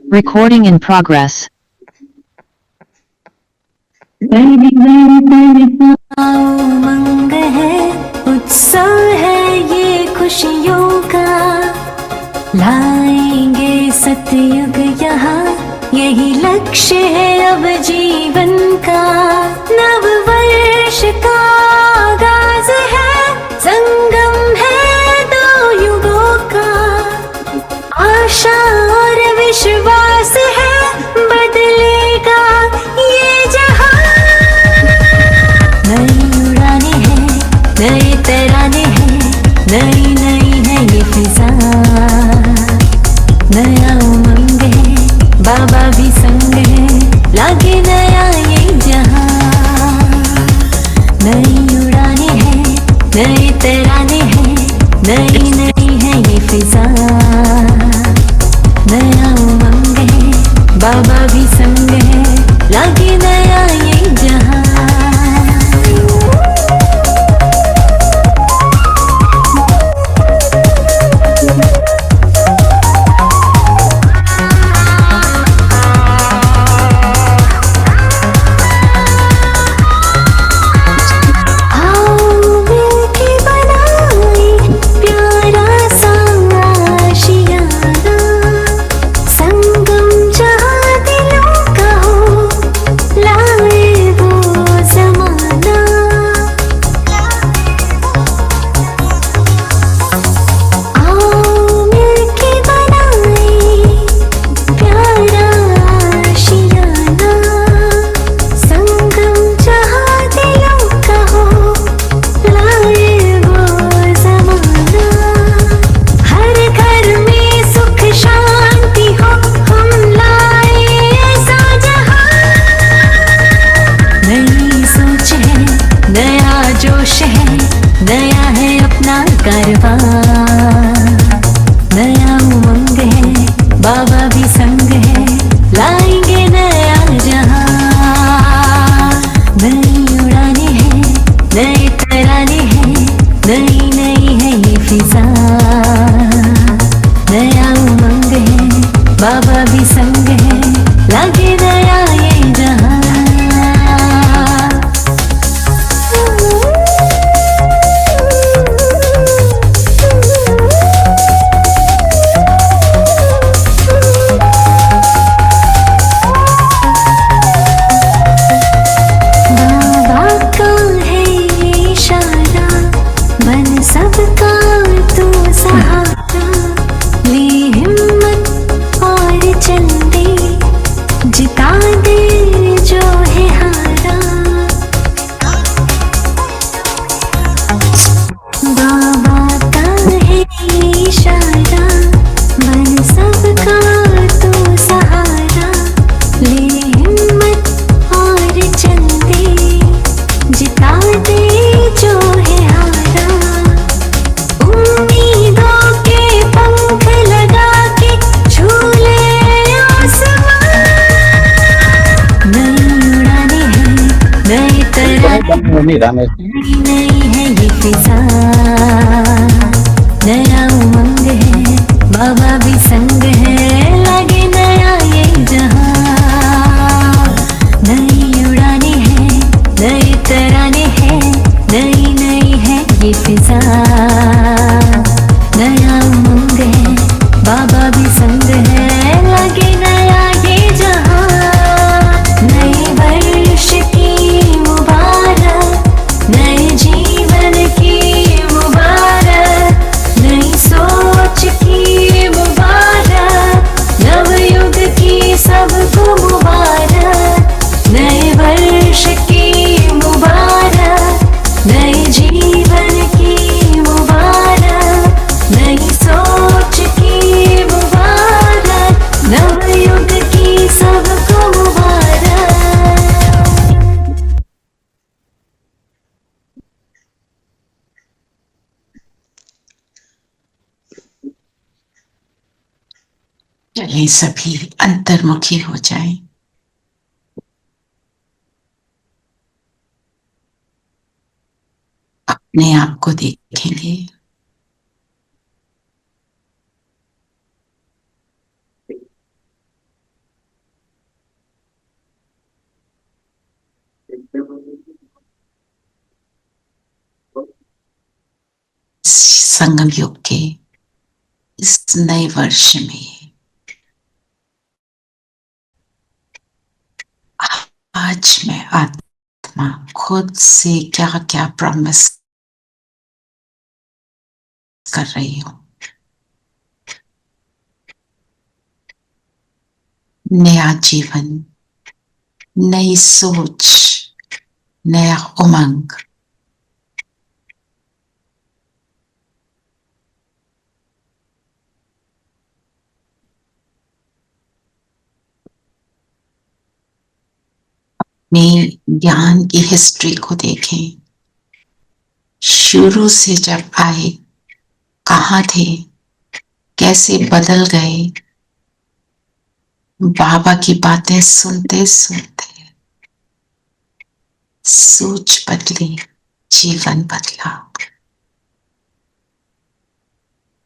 Recording in progress. उमंग है, उत्साह है ये खुशियों का, लाएंगे सतयुग यहाँ, यही लक्ष्य है अब जीवन का। नव वर्ष का आगाज है, संगम है दो युगों का, आशा और विश्वास है, बदलेगा ये जहां। नई उड़ाने हैं, नए तराने हैं, नई नई है ये फिजा, नया उमंग है, बाबा भी संग है, लागे नया ये जहां। नई उड़ाने हैं, नए तराने हैं, नई नई है ये फिजा, नया उमंग है, बाबा भी संग है, लागे नया ये जहां। बाबा भी संग है, लगे नया ये जहां। बाबा का है ये इशारा, बन सबका तू सहारा, ले हिम्मत और चल दे, जिता दे जो है हारा। बाबा का है इशारा, बन सबका तू सहारा, ले हिम्मत और चल दे, जिता दे जो है हारा। उम्मीदों के पंख लगा के झूले आसमां, नई उड़ाने हैं, नए तराने, नई है ये फिजा, नया उमंग है, बाबा भी संग है, लगे नया ये जहां। नई उड़ाने हैं, नए तराने हैं, नई नई है ये फिजा, नया उमंग है, बाबा भी संग है, लगे नया ये जहां। नए वर्ष की मुबारक, नए जीवन की मुबारक, नई सोच की मुबारक, नवयुग की सबको मुबारक। नए वर्ष की मुबारक, नए जीवन की मुबारक, नई सोच की मुबारक, नवयुग की सबको मुबारक। चलिए सभी अंतर्मुखी हो जाएं, अपने आप को देखेंगे। संगम युग के इस नए वर्ष में आज मैं आत्मा खुद से क्या क्या प्रॉमिस कर रही हूं। नया जीवन, नई सोच, नया उमंग, में ज्ञान की हिस्ट्री को देखें। शुरू से जब आए कहाँ थे, कैसे बदल गए। बाबा की बातें सुनते सुनते सोच बदली, जीवन बदला।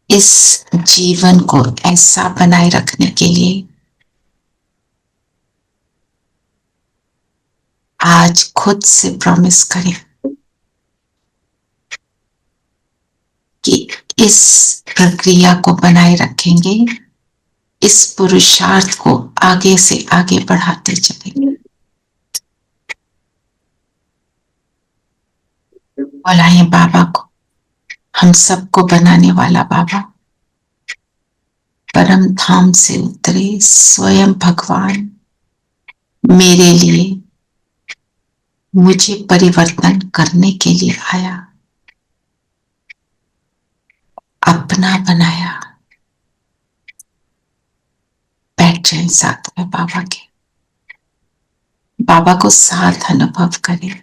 इस जीवन को ऐसा बनाए रखने के लिए आज खुद से प्रॉमिस करें कि इस प्रक्रिया को बनाए रखेंगे, इस पुरुषार्थ को आगे से आगे बढ़ाते चलेंगे। बुलाएं बाबा को, हम सबको बनाने वाला बाबा, परम धाम से उतरे स्वयं भगवान मेरे लिए, मुझे परिवर्तन करने के लिए आया, अपना बनाया। बैठ जाए साथ में बाबा के, बाबा को साथ अनुभव करें।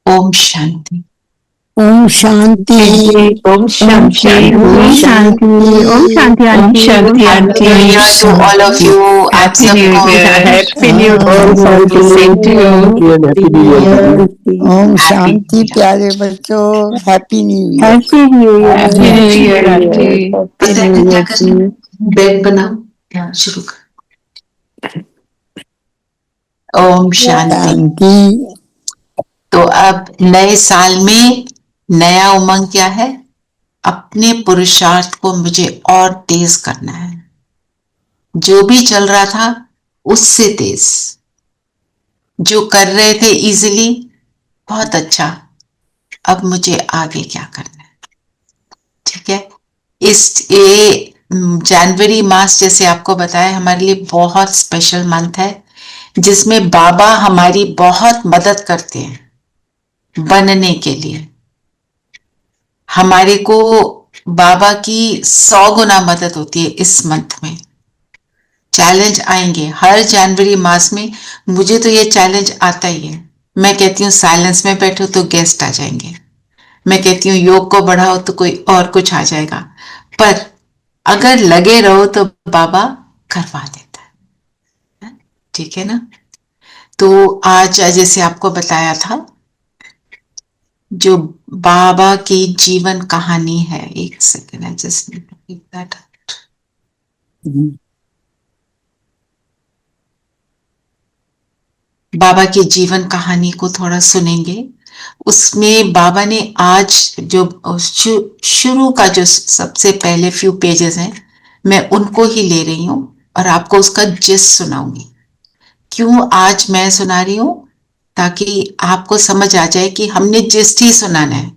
ओम शांति। ओम शांति। ओम शांति। ओम शांति। ओम शांति aunty. Happy New Year to all of you. आप सबको हैप्पी न्यू ईयर। ओम शांति प्यारे बच्चों, happy new year. Happy new year. Happy new year aunty. Aunty. Bed बनाओ, शुरू कर। ओम शांति। तो अब नए साल में नया उमंग क्या है? अपने पुरुषार्थ को मुझे और तेज करना है। जो भी चल रहा था उससे तेज, जो कर रहे थे इजीली, बहुत अच्छा, अब मुझे आगे क्या करना है। ठीक है, ये जनवरी मास जैसे आपको बताया हमारे लिए बहुत स्पेशल मंथ है, जिसमें बाबा हमारी बहुत मदद करते हैं बनने के लिए। हमारे को बाबा की 100 गुना मदद होती है इस मंथ में। चैलेंज आएंगे हर जनवरी मास में, मुझे तो ये चैलेंज आता ही है। मैं कहती हूँ साइलेंस में बैठो तो गेस्ट आ जाएंगे, मैं कहती हूँ योग को बढ़ाओ तो कोई और कुछ आ जाएगा, पर अगर लगे रहो तो बाबा करवा देता है। ठीक है ना? तो आज जैसे आपको बताया था, जो बाबा की जीवन कहानी है, एक second, I just need to keep that out. बाबा की जीवन कहानी को थोड़ा सुनेंगे। उसमें बाबा ने आज जो शुरू का जो सबसे पहले फ्यू पेजेस हैं, मैं उनको ही ले रही हूं और आपको उसका जिस्ट सुनाऊंगी। क्यों आज मैं सुना रही हूं? ताकि आपको समझ आ जाए कि हमने जिस्ट ही सुनाना है।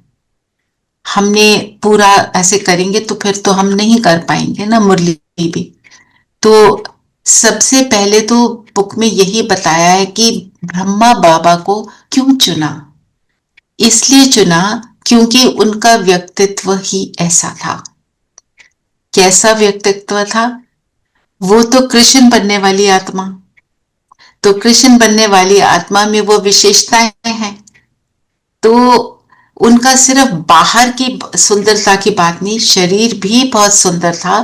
हमने पूरा ऐसे करेंगे तो फिर तो हम नहीं कर पाएंगे ना मुरली भी। तो सबसे पहले तो बुक में यही बताया है कि ब्रह्मा बाबा को क्यों चुना। इसलिए चुना क्योंकि उनका व्यक्तित्व ही ऐसा था। कैसा व्यक्तित्व था? वो तो कृष्ण बनने वाली आत्मा, तो कृष्ण बनने वाली आत्मा में वो विशेषताएं हैं। तो उनका सिर्फ बाहर की सुंदरता की बात नहीं, शरीर भी बहुत सुंदर था,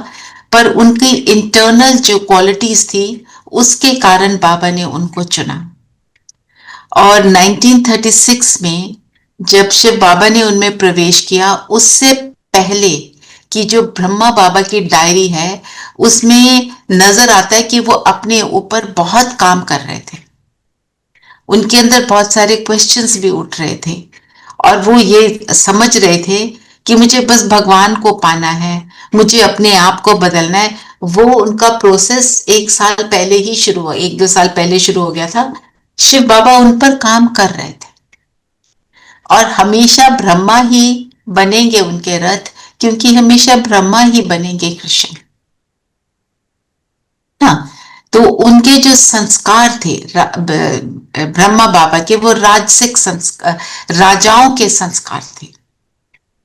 पर उनकी इंटरनल जो क्वालिटीज थी उसके कारण बाबा ने उनको चुना। और 1936 में जब शिव बाबा ने उनमें प्रवेश किया, उससे पहले की जो ब्रह्मा बाबा की डायरी है उसमें नजर आता है कि वो अपने ऊपर बहुत काम कर रहे थे। उनके अंदर बहुत सारे क्वेश्चंस भी उठ रहे थे और वो ये समझ रहे थे कि मुझे बस भगवान को पाना है, मुझे अपने आप को बदलना है। वो उनका प्रोसेस 1 साल पहले ही शुरू हुआ, 1-2 साल पहले शुरू हो गया था। शिव बाबा उन पर काम कर रहे थे और हमेशा ब्रह्मा ही बनेंगे उनके रथ, क्योंकि हमेशा ब्रह्मा ही बनेंगे कृष्ण। हाँ, तो उनके जो संस्कार थे ब्रह्मा बाबा के, वो राजसिक संस्कार, राजाओं के संस्कार थे।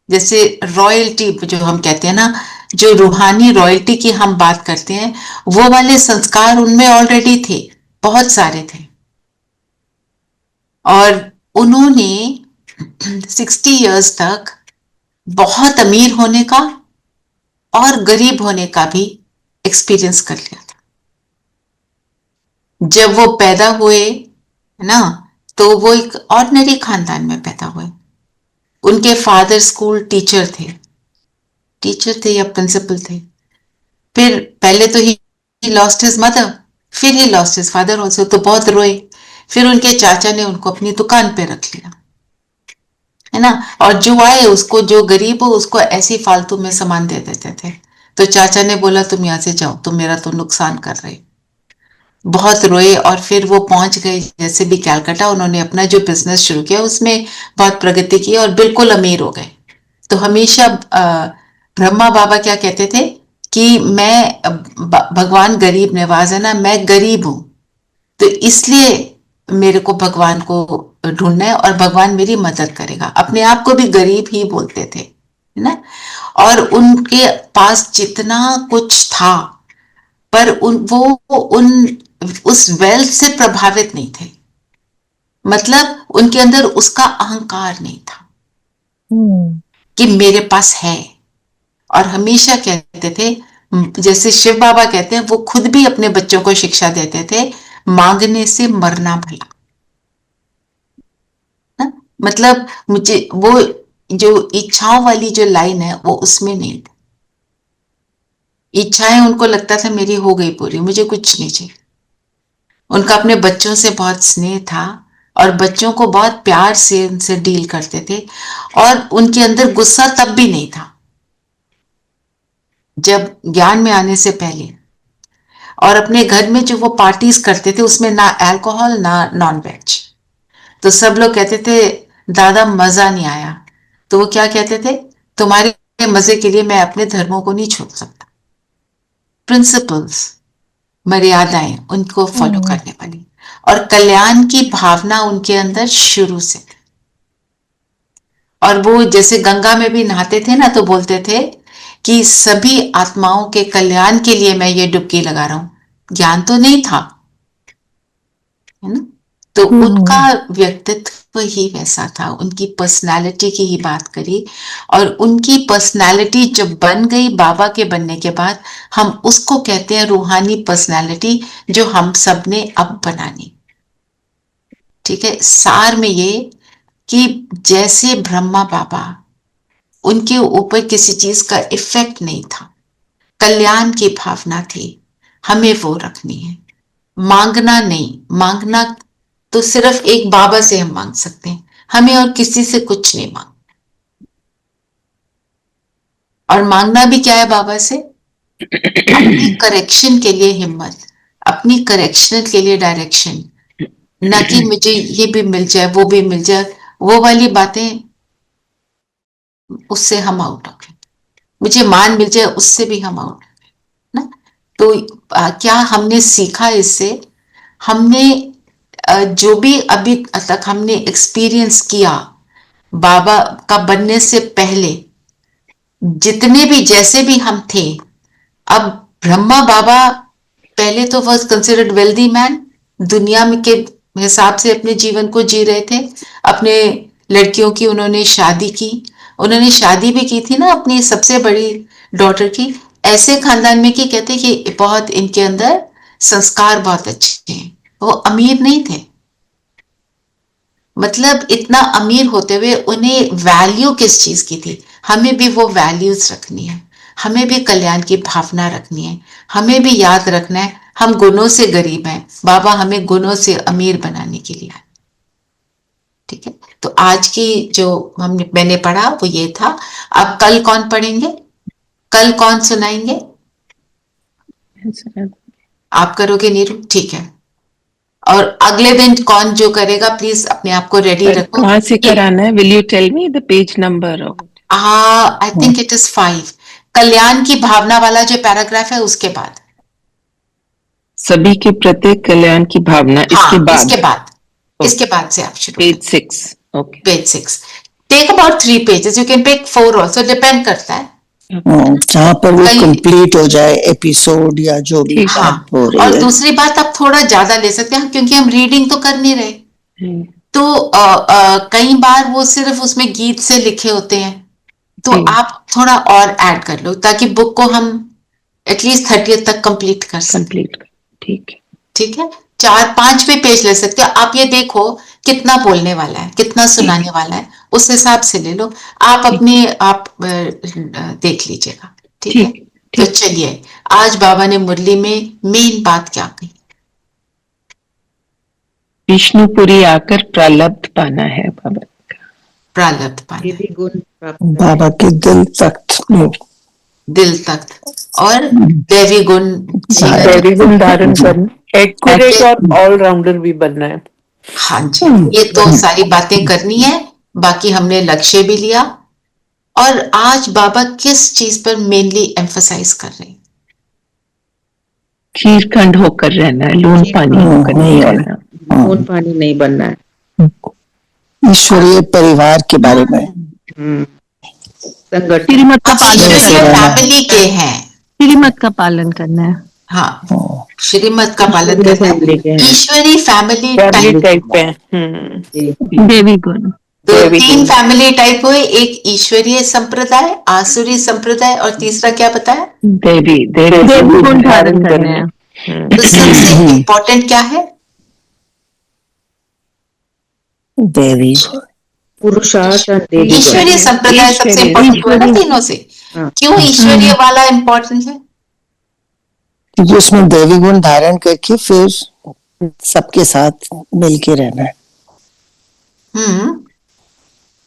जैसे रॉयल्टी जो हम कहते हैं ना, जो रूहानी रॉयल्टी की हम बात करते हैं, वो वाले संस्कार उनमें ऑलरेडी थे, बहुत सारे थे। और उन्होंने 60 इयर्स तक बहुत अमीर होने का और गरीब होने का भी एक्सपीरियंस कर लिया था। जब वो पैदा हुए ना, तो वो एक ऑर्डिनरी खानदान में पैदा हुए। उनके फादर स्कूल टीचर थे या प्रिंसिपल थे। फिर पहले तो ही लॉस्ट हिज मदर, फिर he lost his father also, तो बहुत रोए। फिर उनके चाचा ने उनको अपनी दुकान पे रख लिया, है ना। और जो आए उसको, जो गरीब हो उसको ऐसी फालतू में सामान दे देते थे। तो चाचा ने बोला तुम यहां से जाओ, तुम मेरा तो नुकसान कर रहे। बहुत रोए और फिर वो पहुंच गए जैसे भी कलकत्ता। उन्होंने अपना जो बिजनेस शुरू किया उसमें बहुत प्रगति की और बिल्कुल अमीर हो गए। तो हमेशा ब्रह्मा बाबा क्या कहते थे कि मैं, भगवान गरीब नवाज है ना, मैं गरीब हूं, तो इसलिए मेरे को भगवान को ढूंढना है और भगवान मेरी मदद करेगा। अपने आप को भी गरीब ही बोलते थे, है ना। और उनके पास जितना कुछ था, पर उस वेल्थ से प्रभावित नहीं थे। मतलब उनके अंदर उसका अहंकार नहीं था कि मेरे पास है। और हमेशा कहते थे, जैसे शिव बाबा कहते हैं, वो खुद भी अपने बच्चों को शिक्षा देते थे, मांगने से मरना भला। ना? मतलब मुझे वो जो इच्छाओं वाली जो लाइन है वो उसमें नहीं थी। इच्छाएं उनको लगता था मेरी हो गई पूरी, मुझे कुछ नहीं चाहिए। उनका अपने बच्चों से बहुत स्नेह था और बच्चों को बहुत प्यार से उनसे डील करते थे। और उनके अंदर गुस्सा तब भी नहीं था जब ज्ञान में आने से पहले। और अपने घर में जो वो पार्टीज करते थे उसमें ना अल्कोहल ना नॉन वेज। तो सब लोग कहते थे दादा मजा नहीं आया, तो वो क्या कहते थे, तुम्हारे मजे के लिए मैं अपने धर्मों को नहीं छोड़ सकता। प्रिंसिपल्स, मर्यादाएं उनको फॉलो करने वाली, और कल्याण की भावना उनके अंदर शुरू से। और वो जैसे गंगा में भी नहाते थे ना, तो बोलते थे कि सभी आत्माओं के कल्याण के लिए मैं ये डुबकी लगा रहा हूं। ज्ञान तो नहीं था, है ना। तो उनका व्यक्तित्व ही वैसा था, उनकी पर्सनालिटी की ही बात करी। और उनकी पर्सनालिटी जब बन गई बाबा के बनने के बाद, हम उसको कहते हैं रूहानी पर्सनालिटी, जो हम सब ने अब बनानी। ठीक है, सार में ये कि जैसे ब्रह्मा बाबा, उनके ऊपर किसी चीज का इफेक्ट नहीं था, कल्याण की भावना थी, हमें वो रखनी है। मांगना नहीं, मांगना तो सिर्फ एक बाबा से हम मांग सकते हैं, हमें और किसी से कुछ नहीं मांग। और मांगना भी क्या है बाबा से, अपनी करेक्शन के लिए हिम्मत, अपनी करेक्शन के लिए डायरेक्शन, ना कि मुझे ये भी मिल जाए वो भी मिल जाए, वो वाली बातें, उससे हम आउट हो गए। मुझे मान मिल जाए उससे भी हम आउट ना। तो क्या हमने सीखा इससे, हमने जो भी अभी तक हमने एक्सपीरियंस किया बाबा का बनने से पहले, जितने भी जैसे भी हम थे, अब ब्रह्मा बाबा पहले तो वॉज कंसिडर्ड वेल्दी मैन, दुनिया में के हिसाब से अपने जीवन को जी रहे थे। अपने लड़कियों की उन्होंने शादी की, उन्होंने शादी भी की थी ना अपनी सबसे बड़ी डॉटर की, ऐसे खानदान में कि कहते कि बहुत इनके अंदर संस्कार बहुत अच्छे हैं। वो अमीर नहीं थे, मतलब इतना अमीर होते हुए उन्हें वैल्यू किस चीज की थी, हमें भी वो वैल्यूज रखनी है, हमें भी कल्याण की भावना रखनी है, हमें भी याद रखना है हम गुणों से गरीब हैं, बाबा हमें गुणों से अमीर बनाने के लिए आए। ठीक है, तो आज की जो मैंने पढ़ा वो ये था। अब कल कौन पढ़ेंगे, कल कौन सुनाएंगे? आप करोगे नीरू? ठीक है। और अगले दिन कौन जो करेगा, प्लीज अपने आप को रेडी रखो। कहाँ से कराना है? Will you tell me the page number? I think it is 5, कल्याण की भावना वाला जो पैराग्राफ है उसके बाद। सभी के प्रति कल्याण की भावना, इसके बाद? इसके बाद से आप शुरू। Page 6। Okay, page 6 take about 3 pages, you can take 4 also, depend करता है जहाँ पर वो कंप्लीट हो जाए एपिसोड या जो भी हाँ। बात हो रही और है। दूसरी बात, आप थोड़ा ज्यादा ले सकते हैं क्योंकि हम रीडिंग तो कर नहीं रहे, तो कई बार वो सिर्फ उसमें गीत से लिखे होते हैं, तो आप थोड़ा और ऐड कर लो ताकि बुक को हम एटलीस्ट 30th तक कंप्लीट कर सकें। ठीक है, ठीक है, 4-5 भी पेज ले सकते हो आप। ये देखो कितना बोलने वाला है, कितना सुनाने वाला है, उस हिसाब से ले लो। आप अपने आप देख लीजिएगा। ठीक है, तो चलिए आज बाबा ने मुरली में मेन बात क्या कही? विष्णुपुरी आकर प्रालब्ध पाना है बाबा का। प्रालब्ध पाना, बाबा के दिल तख्त में, दिल तख्त और दैवी गुण धारण करना, एक्यूरेट और ऑलराउंडर भी बनना है। हाँ जी, ये तो सारी बातें करनी है। बाकी हमने लक्ष्य भी लिया। और आज बाबा किस चीज पर मेनली एम्फसाइज कर रहे हैं? खीरखंड होकर रहना है, लून पानी होकर नहीं रहना, लून पानी नहीं बनना है। ईश्वरीय परिवार के बारे में, श्रीमत का पालन फैमिली के हैं, श्रीमत का पालन करना है। हाँ, श्रीमत का पालन करना है, ईश्वरी फैमिली टाइप है। देवी गुण, तो 3 फैमिली टाइप हुए, एक ईश्वरीय संप्रदाय, आसुरी संप्रदाय और तीसरा क्या बताया? देवी गुण धारण करना है। तो सबसे इम्पोर्टेंट क्या है? देवी पुरुषार्थ और देवी गुण। ईश्वरीय संप्रदाय सबसे इम्पोर्टेंट हुआ ना तीनों से। क्यों ईश्वरीय वाला इम्पोर्टेंट है? क्योंकि उसमें देवी गुण धारण करके फिर सबके साथ मिलके रहना है।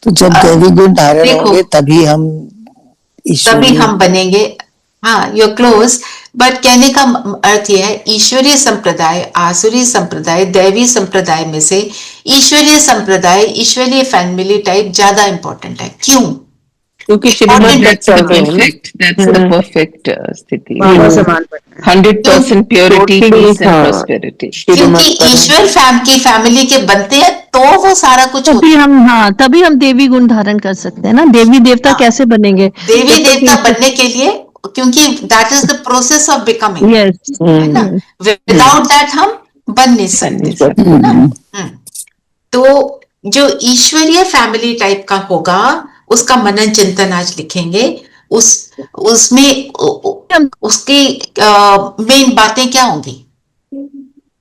तो जब देवी गुण धारण होंगे तभी हम बनेंगे। हाँ, यू आर क्लोज, बट कहने का अर्थ यह है ईश्वरीय संप्रदाय, आसुरी संप्रदाय, दैवी संप्रदाय में से ईश्वरीय संप्रदाय, ईश्वरीय फैमिली टाइप ज्यादा इंपॉर्टेंट है। क्यों? क्योंकि परफेक्ट स्थिति, 100% प्योरिटी, पीस एंड प्रॉस्पेरिटी। क्योंकि ईश्वर की फैमिली के बनते हैं तो वो सारा कुछ तभी हम देवी गुण धारण कर सकते हैं ना। देवी देवता कैसे बनेंगे? देवी देवता बनने के लिए, क्योंकि that is the process of becoming, है ना। विदाउट दैट हम बन नहीं सकते ना। तो जो ईश्वरीय फैमिली टाइप का होगा उसका मनन चिंतन आज लिखेंगे। उसमें उसकी मेन बातें क्या होंगी?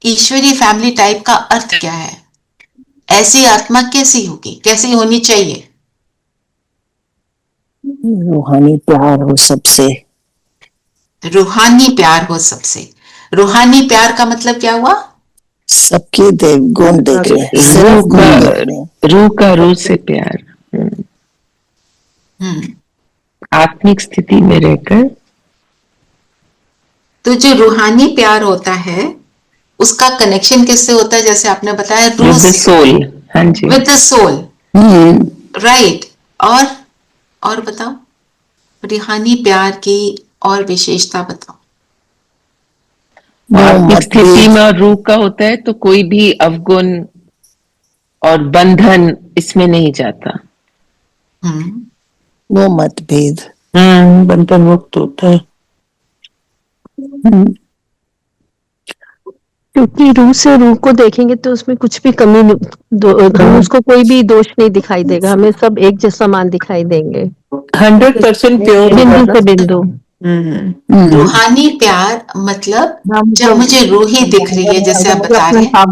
ईश्वरीय फैमिली टाइप का अर्थ क्या है? ऐसी आत्मा कैसी होगी, कैसी होनी चाहिए? रूहानी प्यार हो सबसे, रूहानी प्यार हो सबसे। रूहानी प्यार का मतलब क्या हुआ? सबके देव गुण देख रहे, रूह का रूह से प्यार, आत्मिक स्थिति में रहकर। तो जो रूहानी प्यार होता है उसका कनेक्शन किससे होता है? जैसे आपने बताया, रूह से, सोल। हाँ जी, विद द सोल, राइट। और बताओ, रूहानी प्यार की और विशेषता बताओ। आत्मिक स्थिति में और रूह का होता है तो कोई भी अवगुण और बंधन इसमें नहीं जाता। वो मतभेद, बंधन मुक्त होता है। क्योंकि रूह से रूह को देखेंगे तो उसमें कुछ भी कमी नहीं, उसको कोई भी दोष नहीं दिखाई देगा, हमें सब एक जैसा मान दिखाई देंगे। 100% प्योर, बिंदु से बिंदु। रूहानी प्यार मतलब जब मुझे रूह ही दिख रही है, जैसे आप बता रहे हैं,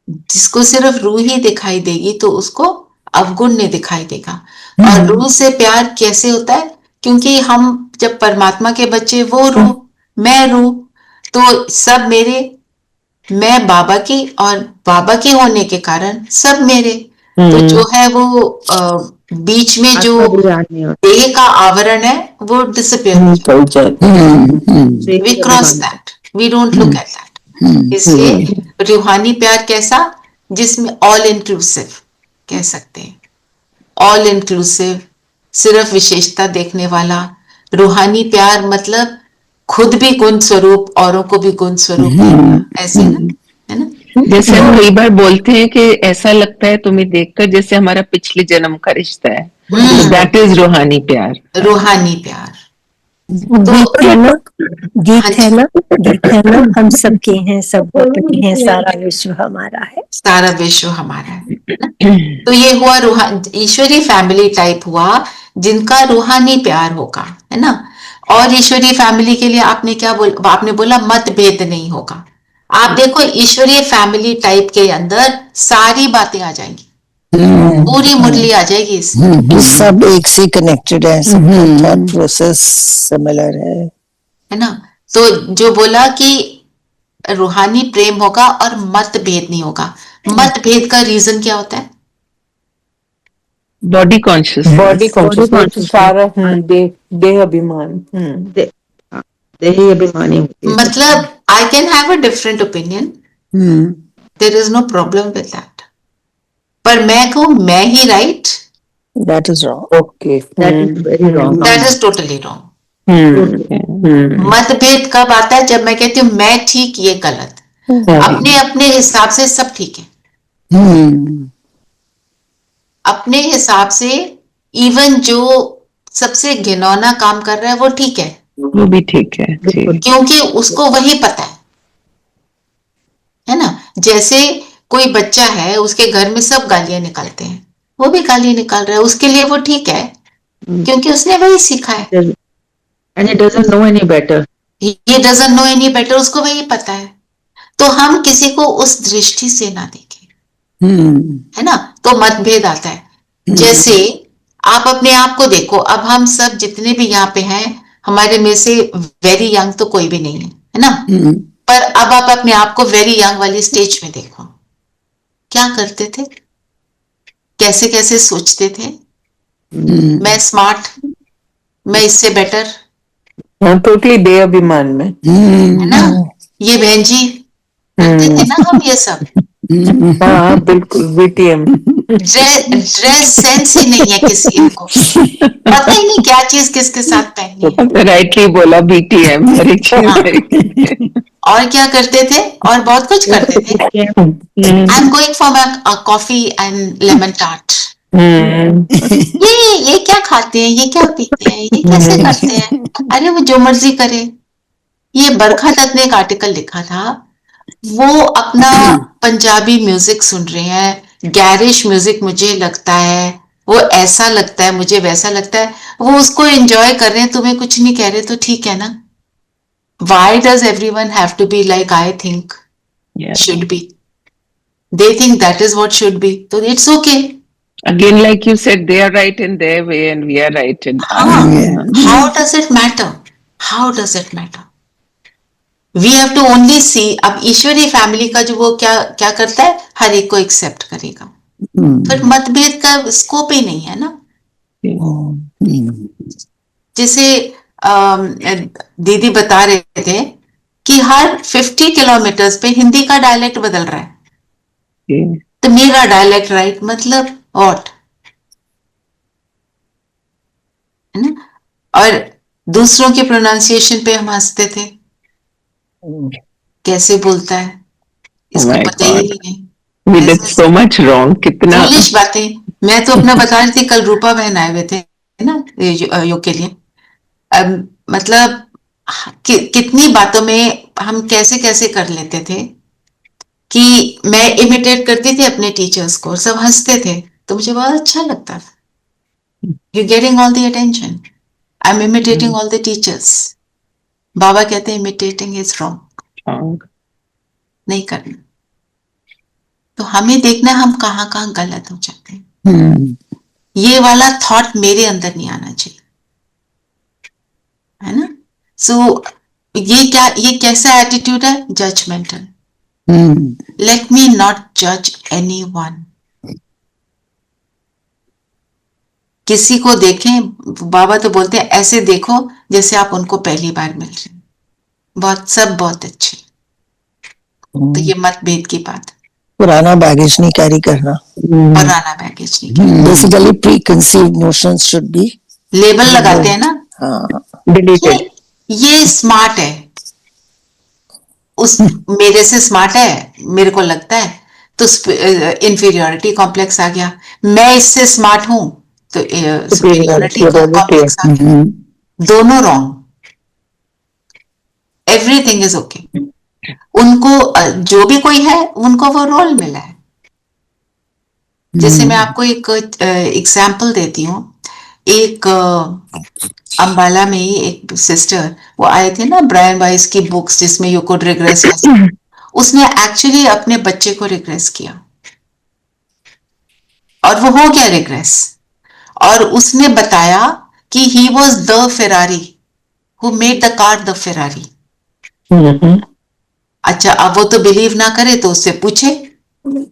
जिसको सिर्फ रूह ही दिखाई देगी तो उसको अवगुण नहीं दिखाई देगा। और रूह से प्यार कैसे होता है? क्योंकि हम जब परमात्मा के बच्चे, वो रूह, मैं रूह, तो सब मेरे, मैं बाबा की, और बाबा के होने के कारण सब मेरे। तो जो है वो बीच में जो आत्मा विराट नहीं होता। देह का आवरण है वो डिसअपियर हो जाता है। We cross that, we don't look at that. इसलिए रूहानी प्यार कैसा? जिसमें ऑल इंक्लूसिव कह सकते हैं, ऑल इंक्लूसिव, सिर्फ विशेषता देखने वाला। रूहानी प्यार मतलब खुद भी गुण स्वरूप, औरों को भी गुण स्वरूप, ऐसे ना, है ना? जैसे हम कई बार बोलते हैं कि ऐसा लगता है तुम्हें देखकर जैसे हमारा पिछले जन्म का रिश्ता है, दैट इज रूहानी प्यार। रूहानी प्यार। गीत है ना, गीत हाँ है जी। ना, गीत है ना, हम सबके हैं, सब अपने हैं, सारा विश्व हमारा है। सारा विश्व हमारा है। तो ये हुआ ईश्वरी फैमिली टाइप हुआ, जिनका रूहानी प्यार होगा, है ना? और ईश्वरीय फैमिली के लिए आपने बोला मतभेद नहीं होगा। आप देखो ईश्वरीय फैमिली टाइप के अंदर सारी बातें आ जाएंगी, पूरी मुरली आ जाएगी इसमें। सब एक से कनेक्टेड है, सबका थॉट प्रोसेस सिमिलर है ना? तो जो बोला कि रूहानी प्रेम होगा और मतभेद नहीं होगा। मतभेद का रीजन क्या होता है? बॉडी कॉन्शियस, बॉडी कॉन्शियस सारा, देह अभिमान, देही अभिमानी होती है। मतलब I can have a different opinion, there is no problem with that, पर मैं कहूं मैं ही right, that is wrong. Okay, That is very wrong. That is totally wrong. मतभेद कब आता है? जब मैं कहती हूँ मैं ठीक, ये गलत। अपने अपने हिसाब से सब ठीक है, अपने हिसाब से। इवन जो सबसे घिनौना काम कर रहा है वो ठीक है, वो भी ठीक है जी। क्योंकि उसको वही पता है ना? जैसे कोई बच्चा है, उसके घर में सब गालियां निकालते हैं, वो भी गाली निकाल रहा है, उसके लिए वो ठीक है, क्योंकि उसने वही सीखा है। And he doesn't know any better. ये डजंट नो एनी बेटर, उसको वही पता है। तो हम किसी को उस दृष्टि से ना देखें, है ना? तो मतभेद आता है। जैसे आप अपने आप को देखो, अब हम सब जितने भी यहाँ पे हैं, हमारे में से वेरी यंग तो कोई भी नहीं है ना? पर अब आप अपने आप को वेरी यंग वाली स्टेज में देखो, क्या करते थे, कैसे कैसे सोचते थे, मैं स्मार्ट, मैं इससे बेटर, टोटली देह अभिमान में, है ना? ये बहन जी करते थे ना हम ये सब। हाँ बिल्कुल, बीटीएम। ड्रेस सेंस ही नहीं है किसी को, पता ही नहीं क्या चीज किसके साथ पहननी है। राइटली बोला, बीटीएम हर एक चीज है। और क्या करते थे, और बहुत कुछ करते थे। I am going for my coffee and lemon tart. ये क्या खाते हैं, ये क्या पीते हैं, ये कैसे करते हैं? अरे वो जो मर्जी करे। ये बरखा दत्त ने एक आर्टिकल लिखा था, वो अपना पंजाबी म्यूजिक सुन रहे हैं, गैरिश म्यूजिक मुझे लगता है, वो ऐसा लगता है, मुझे वैसा लगता है, वो उसको एंजॉय कर रहे हैं, तुम्हें कुछ नहीं कह रहे, तो ठीक है ना? Why does everyone have to be like I think should be? They think that is what should be. So it's okay. Again, like you said, they are right in their way and we are right in ours. How does it matter? How does it matter? We have to only see. अब ईश्वरी family का जो वो क्या क्या करता है, हर एक को एक्सेप्ट करेगा, फिर मतभेद का स्कोप ही नहीं है ना। जैसे दीदी बता रहे थे कि हर 50 किलोमीटर्स पे हिंदी का डायलेक्ट बदल रहा है। तो मेरा डायलेक्ट राइट मतलब व्हाट, है ना? और दूसरों के प्रोनाउंसिएशन पे हम हंसते थे, कैसे बोलता है, इसको पता ही नहीं। We did so much wrong. कितना फूलिश बातें। मैं तो अपना बता रही थी, कल रूपा बहन आए हुए थे ना योग के लिए। मतलब कितनी बातों में हम कैसे कैसे कर लेते थे कि मैं इमिटेट करती थी अपने टीचर्स को, सब हंसते थे, तो मुझे बहुत अच्छा लगता था। You getting all the attention, I am imitating all the teachers. बाबा कहते हैं इमिटेटिंग इज रॉन्ग, नहीं करना। तो हमें देखना हम कहाँ कहाँ गलत हो जाते हैं। ये वाला थॉट मेरे अंदर नहीं आना चाहिए, है ना? सो ये कैसा एटीट्यूड है? जजमेंटल. लेट मी नॉट जज एनीवन. किसी को देखें, बाबा तो बोलते हैं ऐसे देखो जैसे आप उनको पहली बार मिल रहे हैं. सब बहुत अच्छे. तो ये मतभेद की बात है. पुराना बैगेज नहीं कैरी करना. पुराना बैगेज नहीं. Basically pre conceived notions should be. Label लगाते हैं ना. डिलीटेड. ये स्मार्ट है, उस मेरे से स्मार्ट है, मेरे को लगता है, तो इंफीरियोरिटी कॉम्प्लेक्स आ गया. मैं इससे स्मार्ट हूं तो सुपीरियोरिटी कॉम्प्लेक्स आ गया. दोनों रॉन्ग. Everything is okay. उनको जो भी कोई है उनको वो रोल मिला है. जैसे मैं आपको एक एग्जाम्पल देती हूँ. एक अंबाला में ही एक सिस्टर, वो आए थे ना ब्रायन वाइस की बुक्स जिसमें यू कुड रिग्रेस. उसने एक्चुअली अपने बच्चे को रिग्रेस किया और वो हो गया रिग्रेस. और उसने बताया कि he was the Ferrari who made the car the Ferrari. अच्छा, अब वो तो बिलीव ना करे तो उससे पूछे,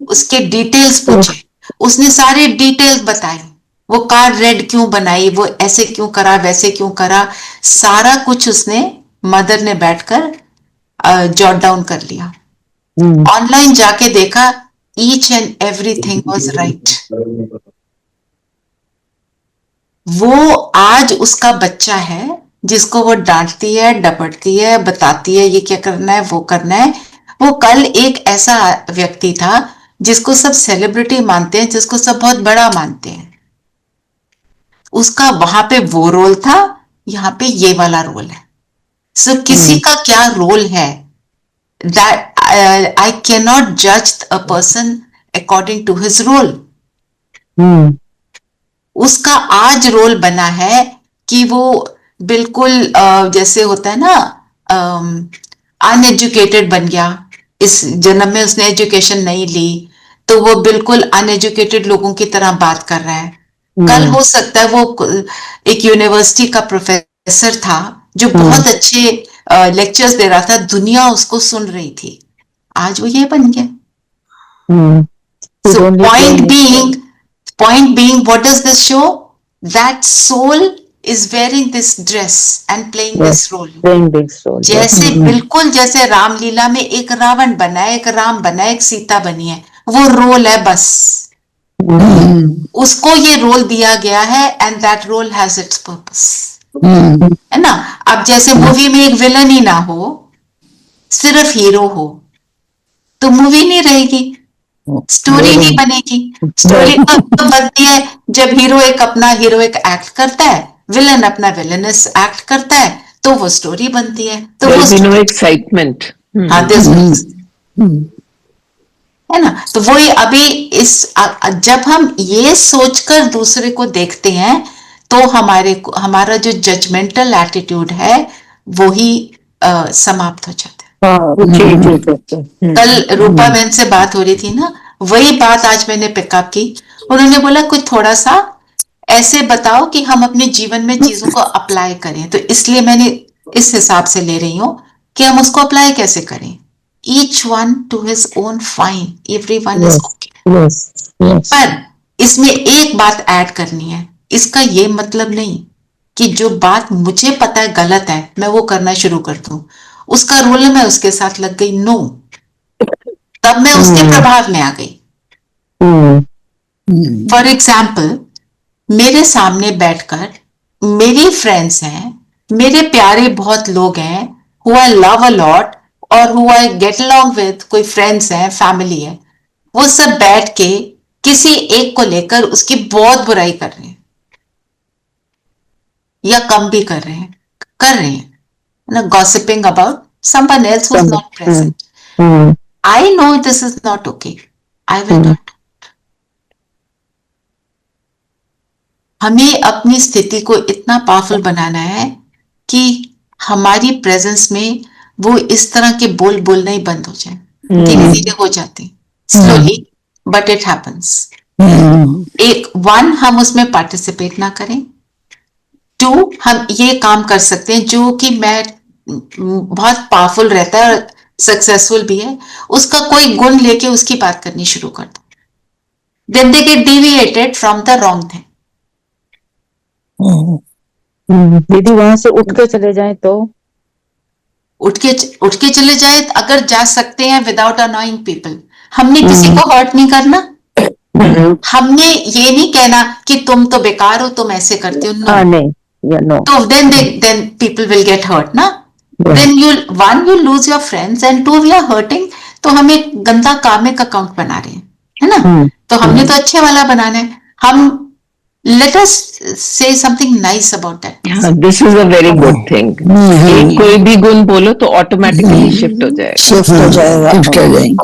उसके डिटेल्स पूछे. उसने सारे डिटेल्स बताए. वो कार रेड क्यों बनाई, वो ऐसे क्यों करा, वैसे क्यों करा, सारा कुछ उसने मदर ने बैठकर जॉट डाउन कर लिया. ऑनलाइन जाके देखा, each and everything was right. वो आज उसका बच्चा है जिसको वो डांटती है, डपटती है, बताती है ये क्या करना है, वो करना है. वो कल एक ऐसा व्यक्ति था जिसको सब सेलिब्रिटी मानते हैं, जिसको सब बहुत बड़ा मानते हैं. उसका वहां पे वो रोल था, यहाँ पे ये वाला रोल है. सो किसी का क्या रोल है, that I cannot judge a person according to his role. उसका आज रोल बना है कि वो बिल्कुल जैसे होता है ना, अनएजुकेटेड बन गया. इस जन्म में उसने एजुकेशन नहीं ली तो वो बिल्कुल अनएजुकेटेड लोगों की तरह बात कर रहा है. कल हो सकता है वो एक यूनिवर्सिटी का प्रोफेसर था जो बहुत अच्छे लेक्चर्स दे रहा था, दुनिया उसको सुन रही थी. आज वो ये बन गया. So point being, what does this show? That soul is wearing this dress and playing this role. जैसे बिल्कुल जैसे रामलीला में एक रावण बना है, एक राम बना है, एक सीता बनी है, वो रोल है बस. उसको ये रोल दिया गया है and that role has its purpose. है ना? अब जैसे मूवी में एक विलन ही ना हो, सिर्फ हीरो हो, तो मूवी नहीं रहेगी, स्टोरी नहीं बनेगी. स्टोरी तो बनती है जब हीरो एक अपना हीरोइक एक्ट करता है, विलन अपना विलनस एक्ट करता है, तो वो स्टोरी बनती है. तो वो एक्साइटमेंट. हाँ, है ना? तो वही अभी जब हम ये सोचकर दूसरे को देखते हैं तो हमारा जो जजमेंटल एटीट्यूड है वो ही समाप्त हो जाता है. कल रूपा बहन से बात हो रही थी ना, वही बात आज मैंने पिकअप की. उन्होंने बोला कुछ थोड़ा सा ऐसे बताओ कि हम अपने जीवन में चीजों को अप्लाई करें. तो इसलिए मैंने इस हिसाब से ले रही हूं कि हम उसको अप्लाई कैसे करें. Each one to his own fine, everyone is okay. पर इसमें एक बात ऐड करनी है. इसका ये मतलब नहीं कि जो बात मुझे पता है गलत है मैं वो करना शुरू कर दूं, उसका रोल मैं उसके साथ लग गई. नो, तब मैं उसके प्रभाव में आ गई. फॉर एग्जाम्पल, मेरे सामने बैठकर मेरी फ्रेंड्स हैं, मेरे प्यारे बहुत लोग हैं who I love a lot और who I get along with, कोई फ्रेंड्स हैं, फैमिली है, वो सब बैठ के किसी एक को लेकर उसकी बहुत बुराई कर रहे हैं या कम भी कर रहे हैं ना, gossiping about someone else who's not present. I know this is not okay. I will not. हमें अपनी स्थिति को इतना पावरफुल बनाना है कि हमारी प्रेजेंस में वो इस तरह के बोलना ही बंद हो जाए. धीरे धीरे हो जाते, स्लोली, बट इट हैपेंस. एक, 1 हम उसमें पार्टिसिपेट ना करें, 2 हम ये काम कर सकते हैं जो कि मैं बहुत पावरफुल रहता है और सक्सेसफुल भी है, उसका कोई गुण लेके उसकी बात करनी शुरू कर दो. Then they get deviated from the wrong thing. दीदी वहां से उठ के चले जाए तो उठ के चले जाए, अगर जा सकते हैं विदाउट अनोइंग पीपल. हमने किसी को हर्ट नहीं करना, हमने ये नहीं कहना कि तुम तो बेकार हो, तुम ऐसे करते हो. हाँ नहीं या नो तो then people will get hurt ना. Then you lose your friends and 2 we are hurting. तो हम एक गंदा कार्मिक अकाउंट बना रहे हैं, है ना. तो हमने तो अच्छे वाला बनाना है. हम let us say something nice about that. This is a very good thing. कोई भी गुण बोलो तो ऑटोमेटिकली शिफ्ट हो जाएगा. शिफ्ट हो जाएगा, शिफ्ट हो जाएगा.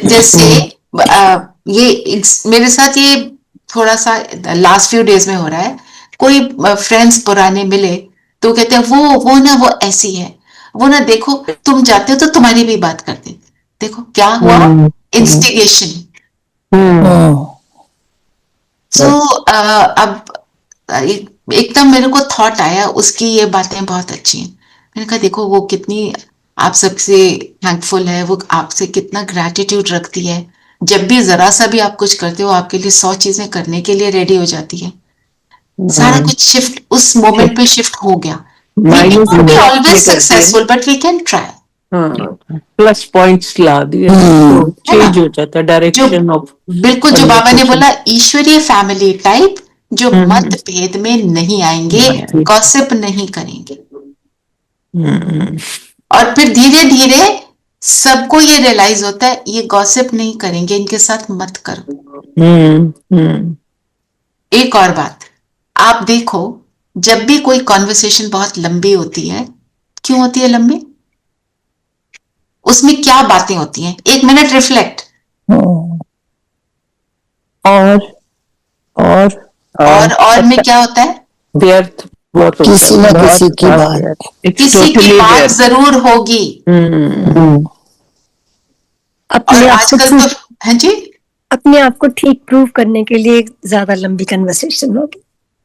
जैसे ये मेरे साथ ये थोड़ा सा लास्ट फ्यू डेज में हो रहा है. कोई फ्रेंड्स पुराने मिले तो कहते हैं वो ऐसी है, वो ना देखो तुम जाते हो तो तुम्हारी भी बात करते. देखो क्या हुआ, इंस्टिगेशन. सो अब एकदम मेरे को थॉट आया, उसकी ये बातें बहुत अच्छी हैं. मैंने कहा देखो वो कितनी आप सबसे थैंकफुल है, वो आपसे कितना ग्रैटिट्यूड रखती है. जब भी जरा सा भी आप कुछ करते हो आपके लिए 100 चीजें करने के लिए रेडी हो जाती है. सारा कुछ शिफ्ट उस मोमेंट पे शिफ्ट हो गया. Always successful but we can try. Plus points ला दिए तो चेंज हो जाता है डायरेक्शन ऑफ. बिल्कुल जो बाबा ने बोला, ईश्वरीय फैमिली टाइप जो मतभेद में नहीं आएंगे, गॉसिप नहीं करेंगे. और फिर धीरे धीरे सबको ये रियलाइज होता है ये गॉसिप नहीं करेंगे, इनके साथ मत करो. एक और बात, आप देखो जब भी कोई कॉन्वर्सेशन बहुत लंबी होती है, क्यों होती है लंबी, उसमें क्या बातें होती हैं, 1 मिनट रिफ्लेक्ट. और में क्या होता है, व्यर्थ बहुत होता है. किसी ना किसी की बात, किसी की बात जरूर होगी. और आजकल तो हाँ जी, अपने आप को ठीक प्रूव करने के लिए ज्यादा लंबी कन्वर्सेशन होगी.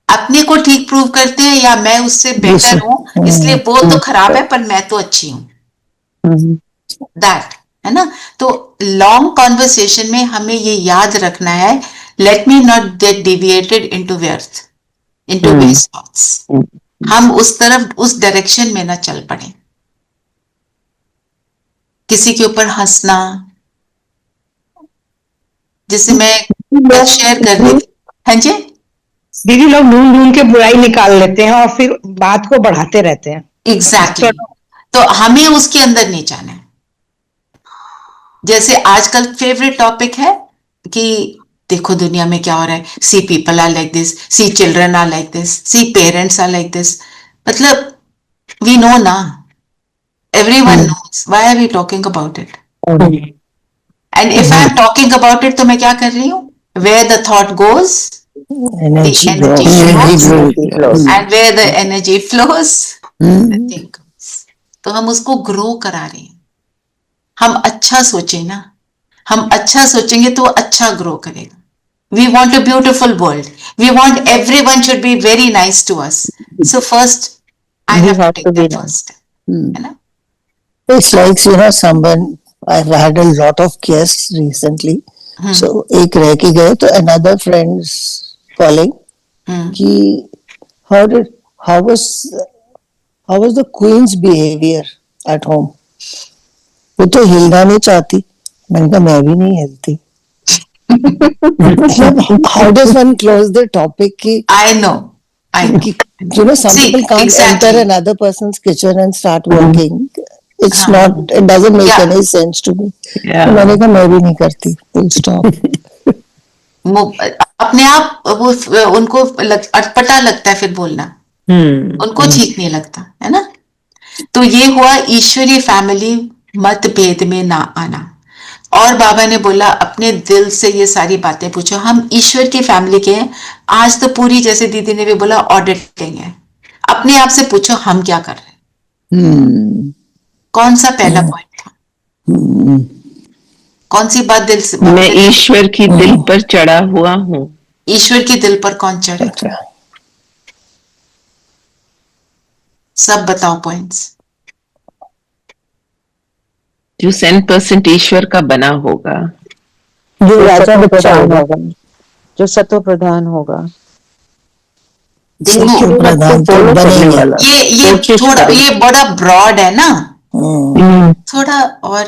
अपने को ठीक प्रूव करते हैं या मैं उससे बेटर हूं इसलिए वो तो खराब है पर मैं तो अच्छी हूं. दैट है ना. तो लॉन्ग कॉन्वर्सेशन में हमें ये याद रखना है, let me not gate deviated into व्यर्थ, इनटू वेस्ट थॉट्स. हम उस तरफ उस डायरेक्शन में ना चल पड़े. किसी के ऊपर हंसना, जैसे मैं शेयर कर रही थी. हाँ जी दीदी, लोग ढूंढ ढूंढ के बुराई निकाल लेते हैं और फिर बात को बढ़ाते रहते हैं. एग्जैक्टली. तो हमें उसके अंदर नहीं जाना है. जैसे आजकल फेवरेट टॉपिक है कि देखो दुनिया में क्या हो रहा है, see people are like this, see children are like this, see parents are like this. मतलब वी नो ना, everyone knows, why are we talking about it. And if I am talking about it तो मैं क्या कर रही हूँ, where the thought goes energy the energy flows. and where the energy flows the thing comes. तो हम उसको grow करा रहे हैं. हम अच्छा सोचें ना, हम अच्छा सोचेंगे तो अच्छा ग्रो करेगा. We want a beautiful world. We want everyone should be very nice to us. So first I have to take that first step. है ना? It's like, someone, I've had a lot of guests recently. So एक रह के गए तो another friend's calling कि how was the queen's behavior at home. वो तो हिलना नहीं चाहती. मैंने कहा मैं भी नहीं हिलती. How does one close the topic ki I know some people can't enter another person's kitchen and start working. It's not, it doesn't make any sense to me. मैंने कहा मैं भी नहीं करती. Full stop. अपने आप वो उनको अटपटा लगता है फिर बोलना. उनको ठीक नहीं लगता, है ना. तो ये हुआ ईश्वरीय फैमिली मतभेद में ना आना. और बाबा ने बोला अपने दिल से ये सारी बातें पूछो. हम ईश्वर की फैमिली के हैं. आज तो पूरी, जैसे दीदी ने भी बोला, ऑडिटिंग है. अपने आप से पूछो हम क्या कर रहे हैं. कौन सा पहला पॉइंट था. कौन सी बात दिल से? मैं ईश्वर की दिल पर चढ़ा हुआ हूँ। ईश्वर की दिल पर कौन चढ़े? अच्छा, सब बताओ पॉइंट्स। जो 100% ईश्वर का बना होगा, जो राजा सत्व बच्चा प्रधान होगा, जो सत्व प्रधान होगा, देखो प्रधान तो फॉलो करने बनेंगे। वाला, ये कोशिश थोड़ा करें। ये बड़ा ब्रॉड है ना, हम्म, थोड़ा और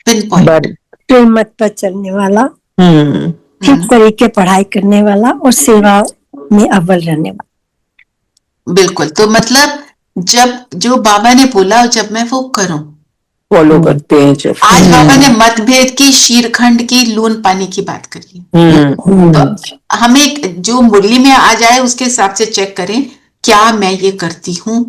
पिन पॉइंट। प्रेम मत पर चलने वाला, हम्म, ठीक तरीके पढ़ाई करने वाला और सेवा में अव्वल रहने वाला। बिल्कुल। तो मतलब जब जो बाबा ने बोला जब मैं वो करूं, फॉलो करते हैं जब। आज बाबा ने मतभेद की, शीरखंड की, लून पानी की बात करी। तो हमें जो मुरली में आ जाए उसके हिसाब से चेक करें, क्या मैं ये करती हूं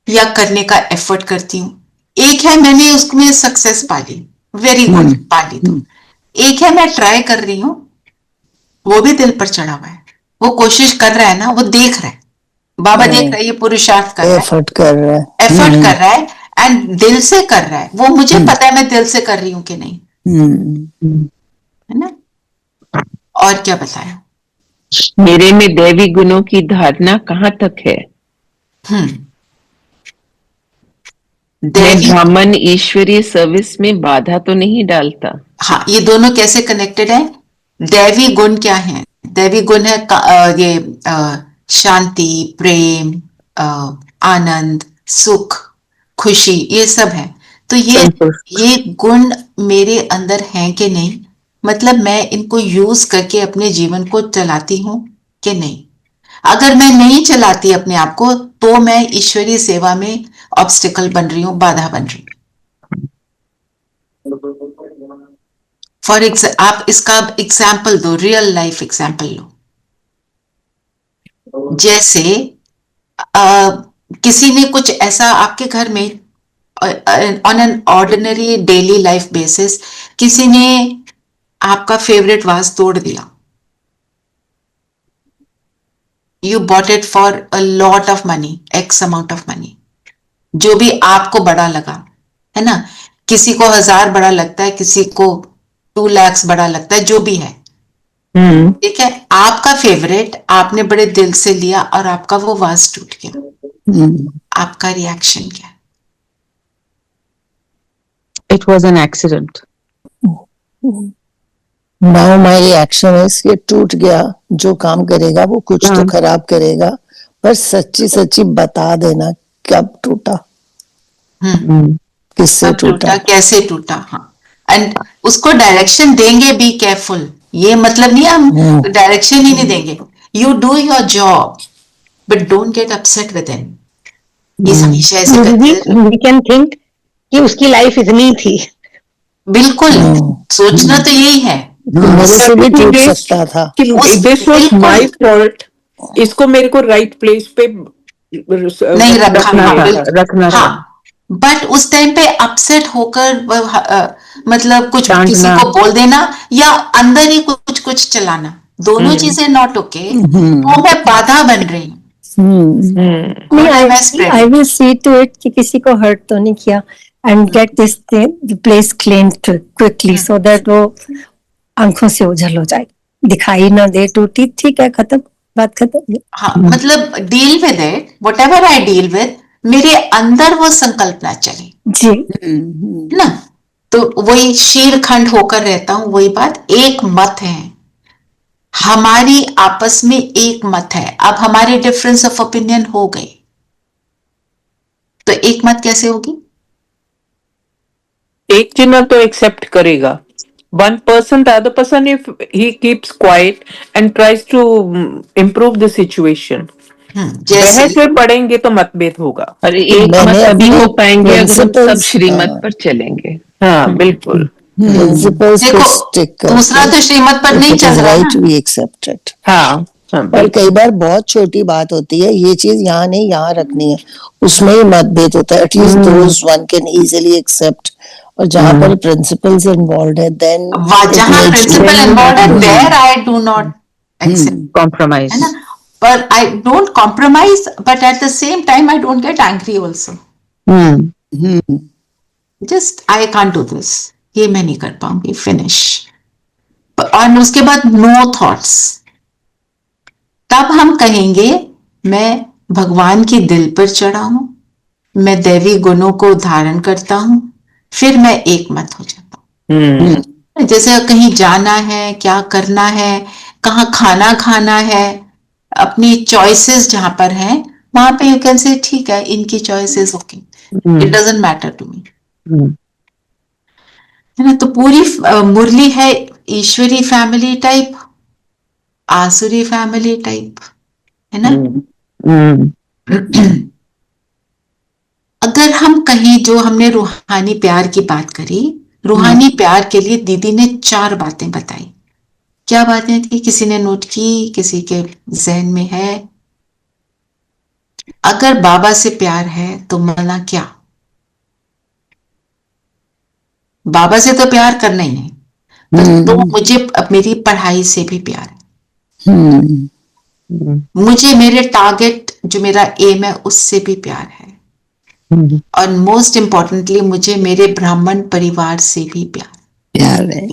या करने का एफर्ट करती हूँ। एक है मैंने उसमें सक्सेस पा ली, वेरी गुड, पा ली। तो एक है मैं ट्राई कर रही हूँ, वो भी दिल पर चढ़ा हुआ है, वो कोशिश कर रहा है ना, वो देख रहा है, बाबा देख रहा है, ये पुरुषार्थ कर रहा है, एफर्ट कर रहा है, एफर्ट कर रहा है एंड दिल से कर रहा है। वो मुझे पता है मैं दिल से कर रही हूँ कि नहीं, है ना। और क्या बताया? मेरे में दैवी गुणों की धारणा कहाँ तक है? मैं दैवी, ब्राह्मण ईश्वरीय सर्विस में बाधा तो नहीं डालता। हाँ, ये दोनों कैसे कनेक्टेड है? दैवी गुण क्या है? दैवी गुण है शांति, प्रेम, आनंद, सुख, खुशी, ये सब है। तो ये गुण मेरे अंदर हैं कि नहीं, मतलब मैं इनको यूज करके अपने जीवन को चलाती हूं कि नहीं। अगर मैं नहीं चलाती अपने आप को, तो मैं ईश्वरीय सेवा में ऑब्स्टिकल बन रही हूं, बाधा बन रही हूं। आप इसका एग्जाम्पल दो, रियल लाइफ एग्जाम्पल लो। जैसे किसी ने कुछ ऐसा आपके घर में on an ordinary daily life basis किसी ने आपका फेवरेट वाज तोड़ दिया, you bought it for a lot of money, x amount of money, जो भी आपको बड़ा लगा, है ना। किसी को 1000 बड़ा लगता है, किसी को 2 लाख बड़ा लगता है, जो भी है, ठीक है। आपका फेवरेट आपने बड़े दिल से लिया और आपका वो वाज टूट गया, आपका रिएक्शन क्या? it was an accident. Now my reaction is ये टूट गया, जो काम करेगा वो कुछ तो खराब करेगा, पर सच्ची सच्ची बता देना कब टूटा, किससे टूटा, कैसे टूटा। हाँ, एंड उसको डायरेक्शन देंगे, बी केयरफुल। ये मतलब नहीं हम डायरेक्शन ही नहीं देंगे, you do your job but don't get upset with him. हमेशा ऐसे करते हैं। वी कैन थिंक कि उसकी लाइफ इतनी थी। बिल्कुल, सोचना तो यही है। मेरे से भी टूट सकता था। दिस वाज माय फॉल्ट, इसको मेरे को राइट प्लेस पे नहीं रखना था। बट उस टाइम पे अपसेट होकर मतलब कुछ किसी को बोल देना या अंदर ही कुछ कुछ चलाना, दोनों चीजें नॉट ओके। तो मैं बाधा बन रही हूँ। I will see to it कि किसी को हर्ट तो नहीं किया and get this place cleaned quickly so that वो आंखों से ओझल हो जाए, दिखाई ना दे, टूटी, ठीक है, खत्म, बात खत्म। हाँ, मतलब deal with it, whatever I deal with, मेरे अंदर वो संकल्पना चले जी, ना। तो वही शीरखंड होकर रहता हूं, वही बात, एक मत है हमारी, आपस में एक मत है। अब हमारे डिफरेंस ऑफ ओपिनियन हो गए, तो एक मत कैसे होगी? एक जना तो एक्सेप्ट करेगा, one person, the other person, if he keeps quiet and tries to improve the situation, जैसे से पढ़ेंगे तो मतभेद होगा। अरे एक मत तभी हो पाएंगे अगर हम सब श्रीमत पर चलेंगे। हाँ बिल्कुल। देखो, दूसरा तो श्रीमत पर नहीं चल रहा राइट, वी एक्सेप्ट इट। हाँ, पर कई बार बहुत छोटी बात होती है, ये चीज यहाँ नहीं यहाँ रखनी है, उसमें ही मतभेद होता है। At least those one can easily accept, और जहाँ पर प्रिंसिपल्स इन्वॉल्व है, देन जहाँ प्रिंसिपल इन्वॉल्व है, there I do not accept Compromise. है ना। पर I don't compromise, but at the same time I don't get angry also. Just I can't do this, ये मैं नहीं कर पाऊंगी, फिनिश। और उसके बाद नो थॉट्स, तब हम कहेंगे मैं भगवान की दिल पर चढ़ा हूं, मैं दैवी गुणों को धारण करता हूं, फिर मैं एक मत हो जाता हूं। जैसे कहीं जाना है, क्या करना है, कहाँ खाना खाना है, अपनी चॉइसेस जहां पर हैं वहां पे यू कैन से ठीक है, इनकी choices okay, it doesn't matter to me, है ना। तो पूरी मुरली है ईश्वरी फैमिली टाइप, आसुरी फैमिली टाइप, है ना। अगर हम कहीं, जो हमने रूहानी प्यार की बात करी, रूहानी प्यार के लिए दीदी ने 4 बातें बताई। क्या बातें थी, किसी ने नोट की, किसी के जहन में है? अगर बाबा से प्यार है तो मना क्या? बाबा से तो प्यार करना ही है, तो मुझे अब मेरी पढ़ाई से भी प्यार है, मुझे मेरे टारगेट जो मेरा एम है उससे भी प्यार है, और मोस्ट इम्पोर्टेंटली मुझे मेरे ब्राह्मण परिवार से भी प्यार है।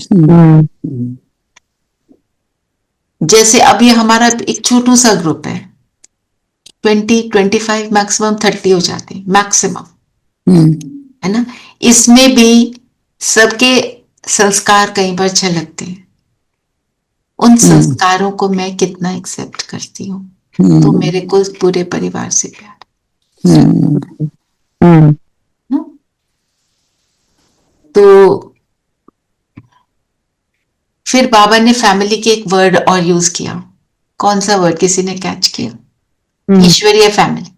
जैसे अब ये हमारा एक छोटू सा ग्रुप है, 20-25 मैक्सिमम 30 हो जाते हैं मैक्सिमम, है ना। इसमें भी सबके संस्कार कई बार झलकते हैं, उन संस्कारों को मैं कितना एक्सेप्ट करती हूँ, तो मेरे को पूरे परिवार से प्यार। तो फिर बाबा ने फैमिली के एक वर्ड और यूज किया, कौन सा वर्ड, किसी ने कैच किया? ईश्वरीय फैमिली,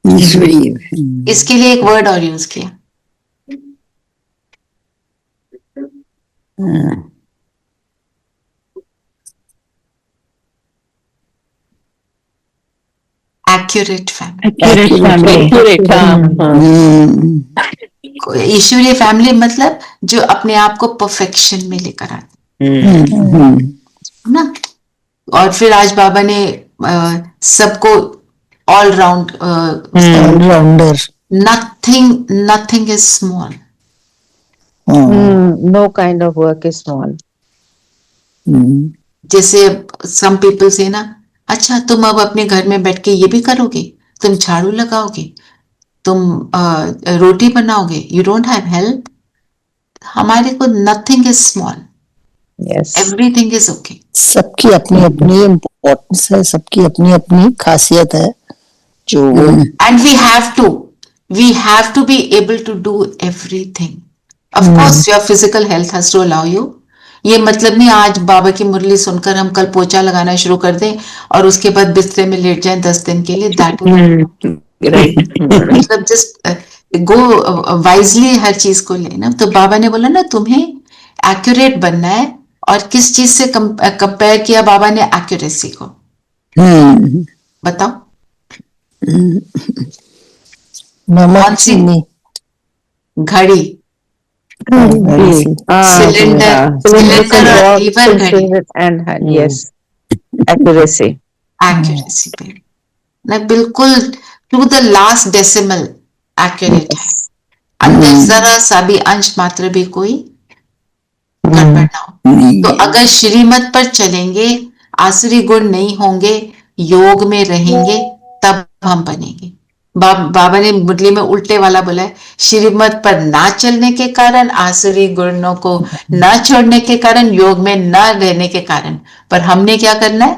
ईश्वरीय, इसके लिए एक वर्ड और यूज किया, एक्यूरेट फैमिली। ईश्वरीय फैमिली मतलब जो अपने आप को परफेक्शन में लेकर आते, है ना। और फिर आज बाबा ने सबको all rounder, nothing is small, no kind of work is small. जैसे सम पीपल से ना, अच्छा तुम अब अपने घर में बैठ के ये भी करोगे, तुम झाड़ू लगाओगे, तुम रोटी बनाओगे, यू डोंट हैव हेल्प। हमारे को nothing is small, everything is okay. सबकी अपनी अपनी इम्पोर्टेंस है, सबकी अपनी अपनी खासियत है जो, and we have to be able to do everything. Of course your physical health has to allow you. ये मतलब नहीं आज बाबा की मुरली सुनकर हम कल पोछा लगाना शुरू कर दें और उसके बाद बिस्तर में लेट जाएं 10 दिन के लिए, दैट मतलब जस्ट गो वाइजली हर चीज को लेना। तो बाबा ने बोला ना तुम्हें एक्यूरेट बनना है, और किस चीज से कंपेयर किया बाबा ने एक्यूरेसी को? बताओ कौन सी? घड़ी, सिलेंडर और लीवर घड़ी, yes, accuracy पे ना बिल्कुल to the last decimal accurate है, अंदर जरा सा भी अंश मात्र भी कोई गड़बड़ ना हो। तो अगर श्रीमत पर चलेंगे, आसुरी गुण नहीं होंगे, योग में रहेंगे, तब हम बनेंगे। बाबा ने मुरली में उल्टे वाला बोला है, श्रीमत पर ना चलने के कारण, आसुरी गुणों को ना छोड़ने के कारण, योग में ना रहने के कारण। पर हमने क्या करना है?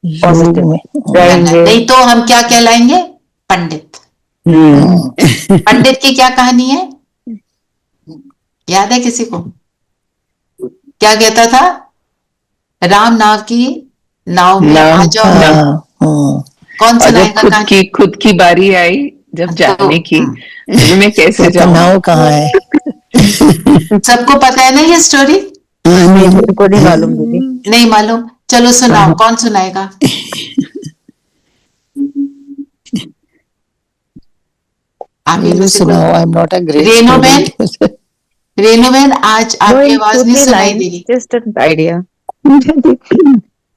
नहीं तो हम क्या कहलाएंगे? पंडित। पंडित की क्या कहानी है, याद है किसी को? क्या कहता था? राम नाव की नाव में आ जाओ। कौन सुनाएगा? खुद की बारी आई जब जाने की, मैं कैसे जाऊं? नाव कहाँ है? सबको पता है ना ये स्टोरी? मेरे को नहीं मालूम दीदी। नहीं मालूम? चलो सुनाओ, कौन सुनाएगा? सुनाओ। I am not a great रेनोबेन आज आपकी आवाज नहीं सुनाई दे रही। Just an idea.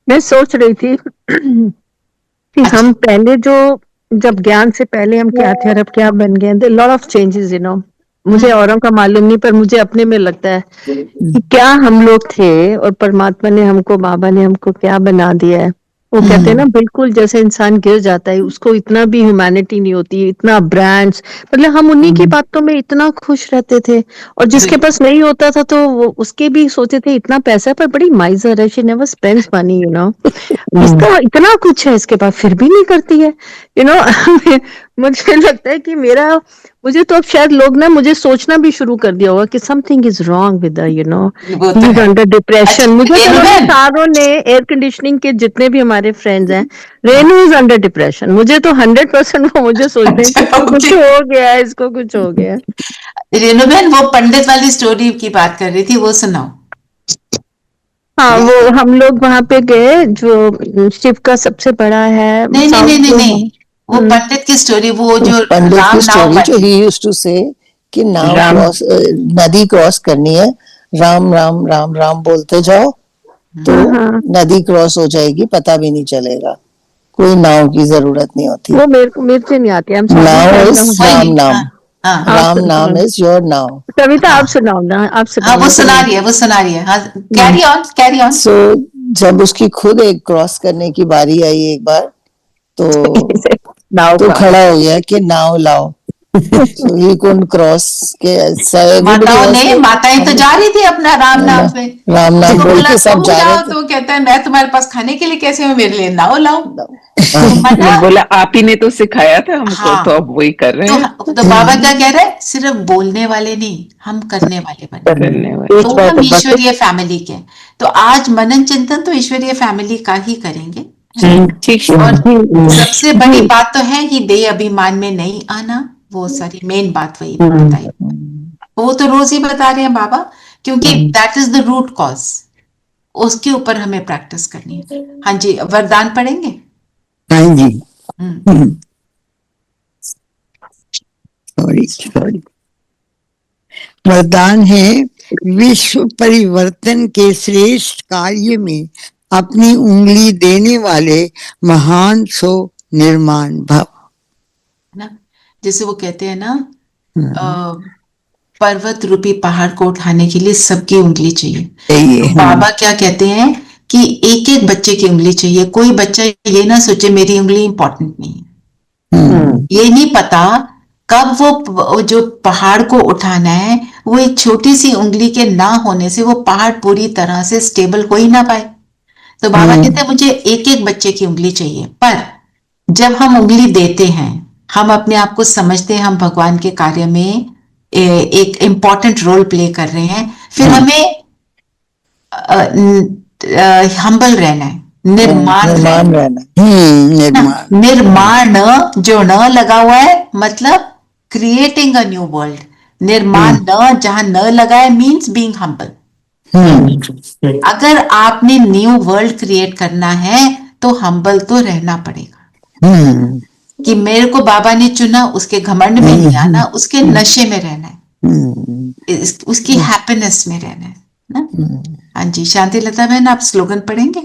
मैं सोच रही थी कि हम पहले जो, जब ज्ञान से पहले हम क्या थे और अब क्या बन गए, lot of changes, you know. मुझे औरों का मालूम नहीं, पर मुझे अपने में लगता है कि क्या हम लोग थे और परमात्मा ने हमको, बाबा ने हमको क्या बना दिया है। वो कहते हैं ना, बिल्कुल जैसे इंसान गिर जाता है, उसको इतना भी ह्यूमैनिटी नहीं होती, इतना ब्रांड्स, मतलब हम उन्हीं की बातों में इतना खुश रहते थे, और जिसके पास नहीं होता था तो वो उसके भी सोचते थे इतना पैसा है, पर बड़ी माइजर है, she never spends money, you know, इसका इतना कुछ है इसके पास फिर भी नहीं करती है, यू नो। मुझे लगता है कि मुझे तो अब शायद लोग ना मुझे सोचना भी शुरू कर दिया होगा कि something is wrong with, you know, वो तो ही इज है। Under depression. अच्छा, मुझे तो रेनू उन्होंने बहन, सारों ने, एयर कंडीशनिंग के जितने भी हमारे फ्रेंड्स हैं, रेनू इज अंडर डिप्रेशन, मुझे तो 100% वो मुझे सोचते हैं कि अच्छा, इसको कुछ ओके। हो गया है, इसको कुछ हो गया है। रेनू बहन, वो पंडित वाली स्टोरी की बात कर रही थी, वो सुनाओ। हाँ, याद वो है? हम लोग वहां पे गए, जो शिव का सबसे बड़ा है नहीं नहीं नहीं साउथ नहीं जो नहीं, है। वो पंडित की स्टोरी, वो जो पंडित राम की नाव स्टोरी जो वाली। ही यूज्ड टू से कि नाव राम क्रॉस, नदी क्रॉस करनी है, राम राम राम राम बोलते जाओ तो हाँ हाँ, नदी क्रॉस हो जाएगी, पता भी नहीं चलेगा, कोई नाव की जरूरत नहीं होती। वो मेरे से नहीं आती, आई एम सॉरी, नाव शायद इज कोई राम नहीं, हाँ नाम, हाँ आप राम नाम सुनाओ। इज योर नाव। कविता हाँ आप सुनाओ ना, आप हाँ, सुनाओ वो ना सुना कविता। रही है, वो सुना रही है, हाँ, कैरी ऑन कैरी ऑन। सो जब उसकी खुद एक क्रॉस करने की बारी आई एक बार, नाव तो का खड़ा हो गया कि नाव लाओ। सो ही कुड क्रॉस के, एवरीबडी वाज लाइक, माताएं तो जा रही थी अपना राम नाम पे। राम नाम उसको बोल बोला के सब तुम जा रहे जाओ, थे। तो कहता है मैं तुम्हारे पास खाने के लिए कैसे हूँ, मेरे लिए नाव लाओ। तो ने मना, बोला आप ही ने तो सिखाया था हमको, तो हाँ, अब वही कर रहे हैं। तो बाबा क्या कह रहे हैं, सिर्फ बोलने वाले नहीं, हम करने वाले बने। करने वाले। बीच तो में हम तो बस ईश्वरीय फैमिली के, तो आज मनन चिंतन तो ईश्वरीय फैमिली का ही करेंगे, है ना? ठीक है। और सबसे बड़ी बात तो है कि देह अभिमान में नहीं आना, वो सारी मेन बात वही बताई, वो तो रोज ही बता रहे हैं बाबा, क्योंकि that is the root cause, उसके ऊपर हमें प्रैक्टिस करनी है। हाँ जी, वरदान पढ़ेंगे। हाँ जी, हम्म, सॉरी। वरदान है, विश्व परिवर्तन के श्रेष्ठ कार्य में अपनी उंगली देने वाले महान सो निर्माण भव। है ना? जैसे वो कहते हैं ना, पर्वत रूपी पहाड़ को उठाने के लिए सबकी उंगली चाहिए। तो बाबा क्या कहते हैं कि एक एक बच्चे की उंगली चाहिए, कोई बच्चा ये ना सोचे मेरी उंगली इंपॉर्टेंट नहीं है। ये नहीं पता कब वो जो पहाड़ को उठाना है, वो एक छोटी सी उंगली के ना होने से वो पहाड़ पूरी तरह से स्टेबल हो ही ना पाए। तो बाबा कहते हैं मुझे एक एक बच्चे की उंगली चाहिए, पर जब हम उंगली देते हैं, हम अपने आप को समझते हैं हम भगवान के कार्य में एक इम्पॉर्टेंट रोल प्ले कर रहे हैं, फिर हमें हम्बल रहना है, निर्माण रहना है। निर्माण जो न लगा हुआ है, मतलब क्रिएटिंग अ न्यू वर्ल्ड। निर्माण न जहां न लगा है मीन्स बीइंग हम्बल। अगर आपने न्यू वर्ल्ड क्रिएट करना है तो हम्बल तो रहना पड़ेगा। कि मेरे को बाबा ने चुना, उसके घमंड में नहीं आना, उसके नशे में रहना है, उसकी हैप्पीनेस में रहना है ना। हाँ जी, शांति लता बहन, आप स्लोगन पढ़ेंगे।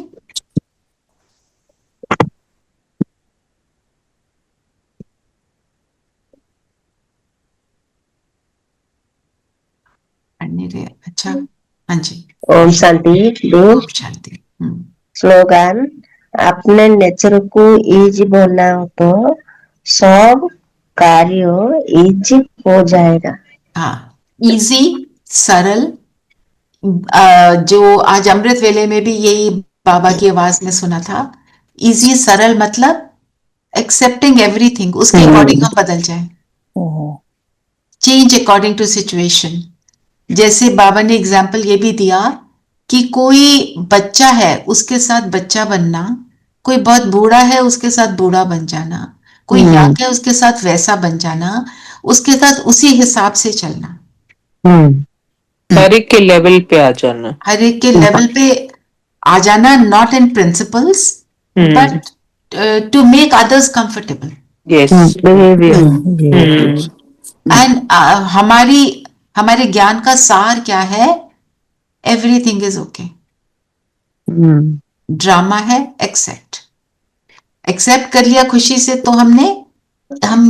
पढ़ने रहे, अच्छा, हाँ जी, ओम शांति दो। ओम शांति। स्लोगन, अपने नेचर को इजी बोलना हो तो सब कार्य इजी हो जाएगा। हाँ, इजी, सरल। जो आज अमृत वेले में भी यही बाबा की आवाज में सुना था, इजी सरल मतलब एक्सेप्टिंग एवरीथिंग, उसके अकॉर्डिंग हम बदल जाए, चेंज अकॉर्डिंग टू सिचुएशन। जैसे बाबा ने एग्जाम्पल ये भी दिया कि कोई बच्चा है उसके साथ बच्चा बनना, कोई बहुत बूढ़ा है उसके साथ बूढ़ा बन जाना, कोई यंग है उसके साथ वैसा बन जाना, उसके साथ उसी हिसाब से चलना, हर एक के लेवल पे आ जाना, हर एक के लेवल पे आ जाना, not in principles but to make others comfortable. Yes, and हमारे ज्ञान का सार क्या है? Everything is okay. ड्रामा है, एक्सेप्ट कर लिया खुशी से, तो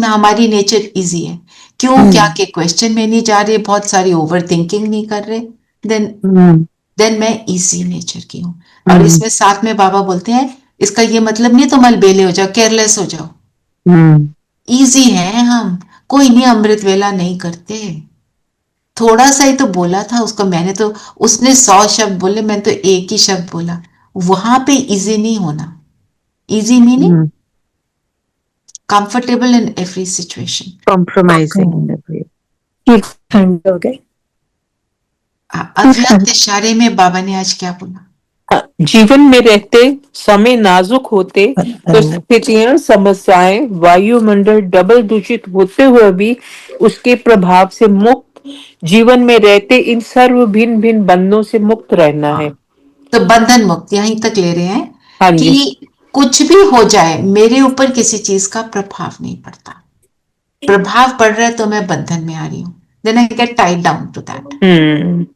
हमारी नेचर इजी है। क्यों क्या के क्वेश्चन में नहीं जा रहे, बहुत सारी ओवर थिंकिंग नहीं कर रहे, देन मैं इजी नेचर की हूँ। और इसमें साथ में बाबा बोलते हैं इसका ये मतलब नहीं तुम अलबेले हो जाओ, केयरलेस हो जाओ। इजी है हम, कोई नहीं अमृत वेला नहीं करते। थोड़ा सा ही तो बोला था उसको मैंने, तो उसने 100 शब्द बोले, मैंने तो एक ही शब्द बोला। वहां पे इजी नहीं होना। Easy meaning comfortable in every situation, compromising in every. ठंड हो गई। अव्यक्त इशारे में बाबा ने आज क्या बोला? जीवन में रहते समय नाजुक होते तो स्थितियां, समस्याएं, वायुमंडल डबल दूषित होते हुए भी उसके प्रभाव से मुक्त, जीवन में रहते इन सर्व भिन्न भिन्न बंधनों से मुक्त रहना है। तो बंधन मुक्त यहीं तक ले रहे हैं। हाँ जी। कि कुछ भी हो जाए मेरे ऊपर किसी चीज का प्रभाव नहीं पड़ता। प्रभाव पड़ रहा है तो मैं बंधन में आ रही हूँ, then I get tied down to that.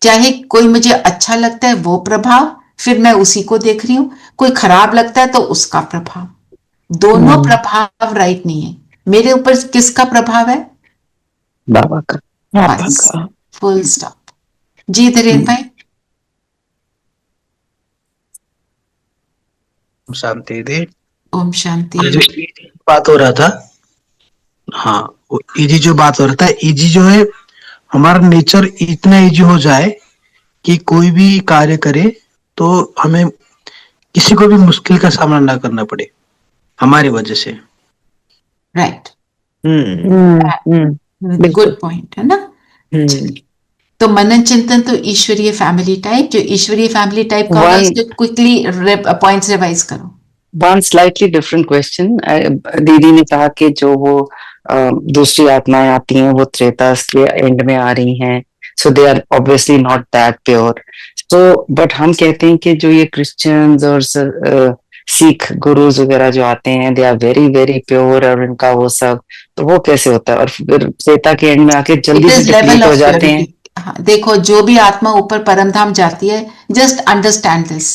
चाहे कोई मुझे अच्छा लगता है वो प्रभाव, फिर मैं उसी को देख रही हूं, कोई खराब लगता है तो उसका प्रभाव, दोनों प्रभाव राइट नहीं है। मेरे ऊपर किसका प्रभाव है? बाबा का। बस, फुल स्टॉप। जी धीरेन्द्र भाई। शांति दी। ओम शांति। जो बात हो रहा था, हाँ वो इजी जो बात हो रहा था, इजी जो है हमारा नेचर इतना इजी हो जाए कि कोई भी कार्य करे तो हमें किसी को भी मुश्किल का सामना ना करना पड़े हमारी वजह से। राइट। गुड पॉइंट है ना। तो मनन चिंतन तो ईश्वरीय फैमिली टाइप, जो ईश्वरीय फैमिली टाइप का होगा उसको क्विकली पॉइंट्स रिवाइज करो। One slightly different question. दीदी ने कहा कि जो वो दूसरी आत्माएं आती हैं वो त्रेता के एंड में आ रही हैं, so they are obviously not that pure. So but हम कहते हैं कि जो ये क्रिश्चियंस और सिख गुरुज वगैरह जो आते हैं they are very very pure, और इनका वो सब, तो वो कैसे होता है? और फिर त्रेता के एंड में आके जल्दी से डिप्लीट हो जाते हैं। हाँ, देखो जो भी आत्मा ऊपर परमधाम जाती है, जस्ट अंडरस्टैंड दिस,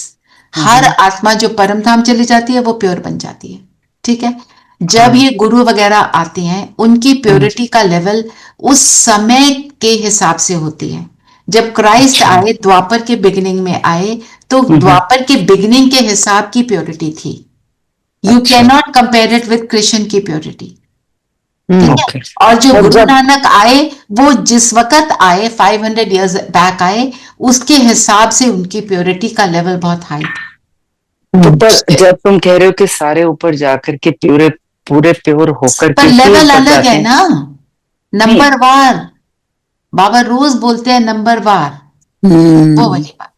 हर आत्मा जो परमधाम चली जाती है वो प्योर बन जाती है। ठीक है। जब ये गुरु वगैरह आते हैं उनकी प्योरिटी का लेवल उस समय के हिसाब से होती है। जब क्राइस्ट आए, द्वापर के बिगिनिंग में आए, तो द्वापर के बिगिनिंग के हिसाब की प्योरिटी थी। You can not compare it with Krishna की प्योरिटी। ठीक है। और जो गुरु नानक आए वो जिस वक्त आए 500 इयर्स बैक आए, उसके हिसाब से उनकी प्योरिटी का लेवल बहुत हाई था। तो पर जब तुम कह रहे हो कि सारे ऊपर जाकर के पूरे प्योर होकर पर लेवल अलग है ना, नंबर वार। बाबा रोज बोलते हैं नंबर वार, वो वाली बात।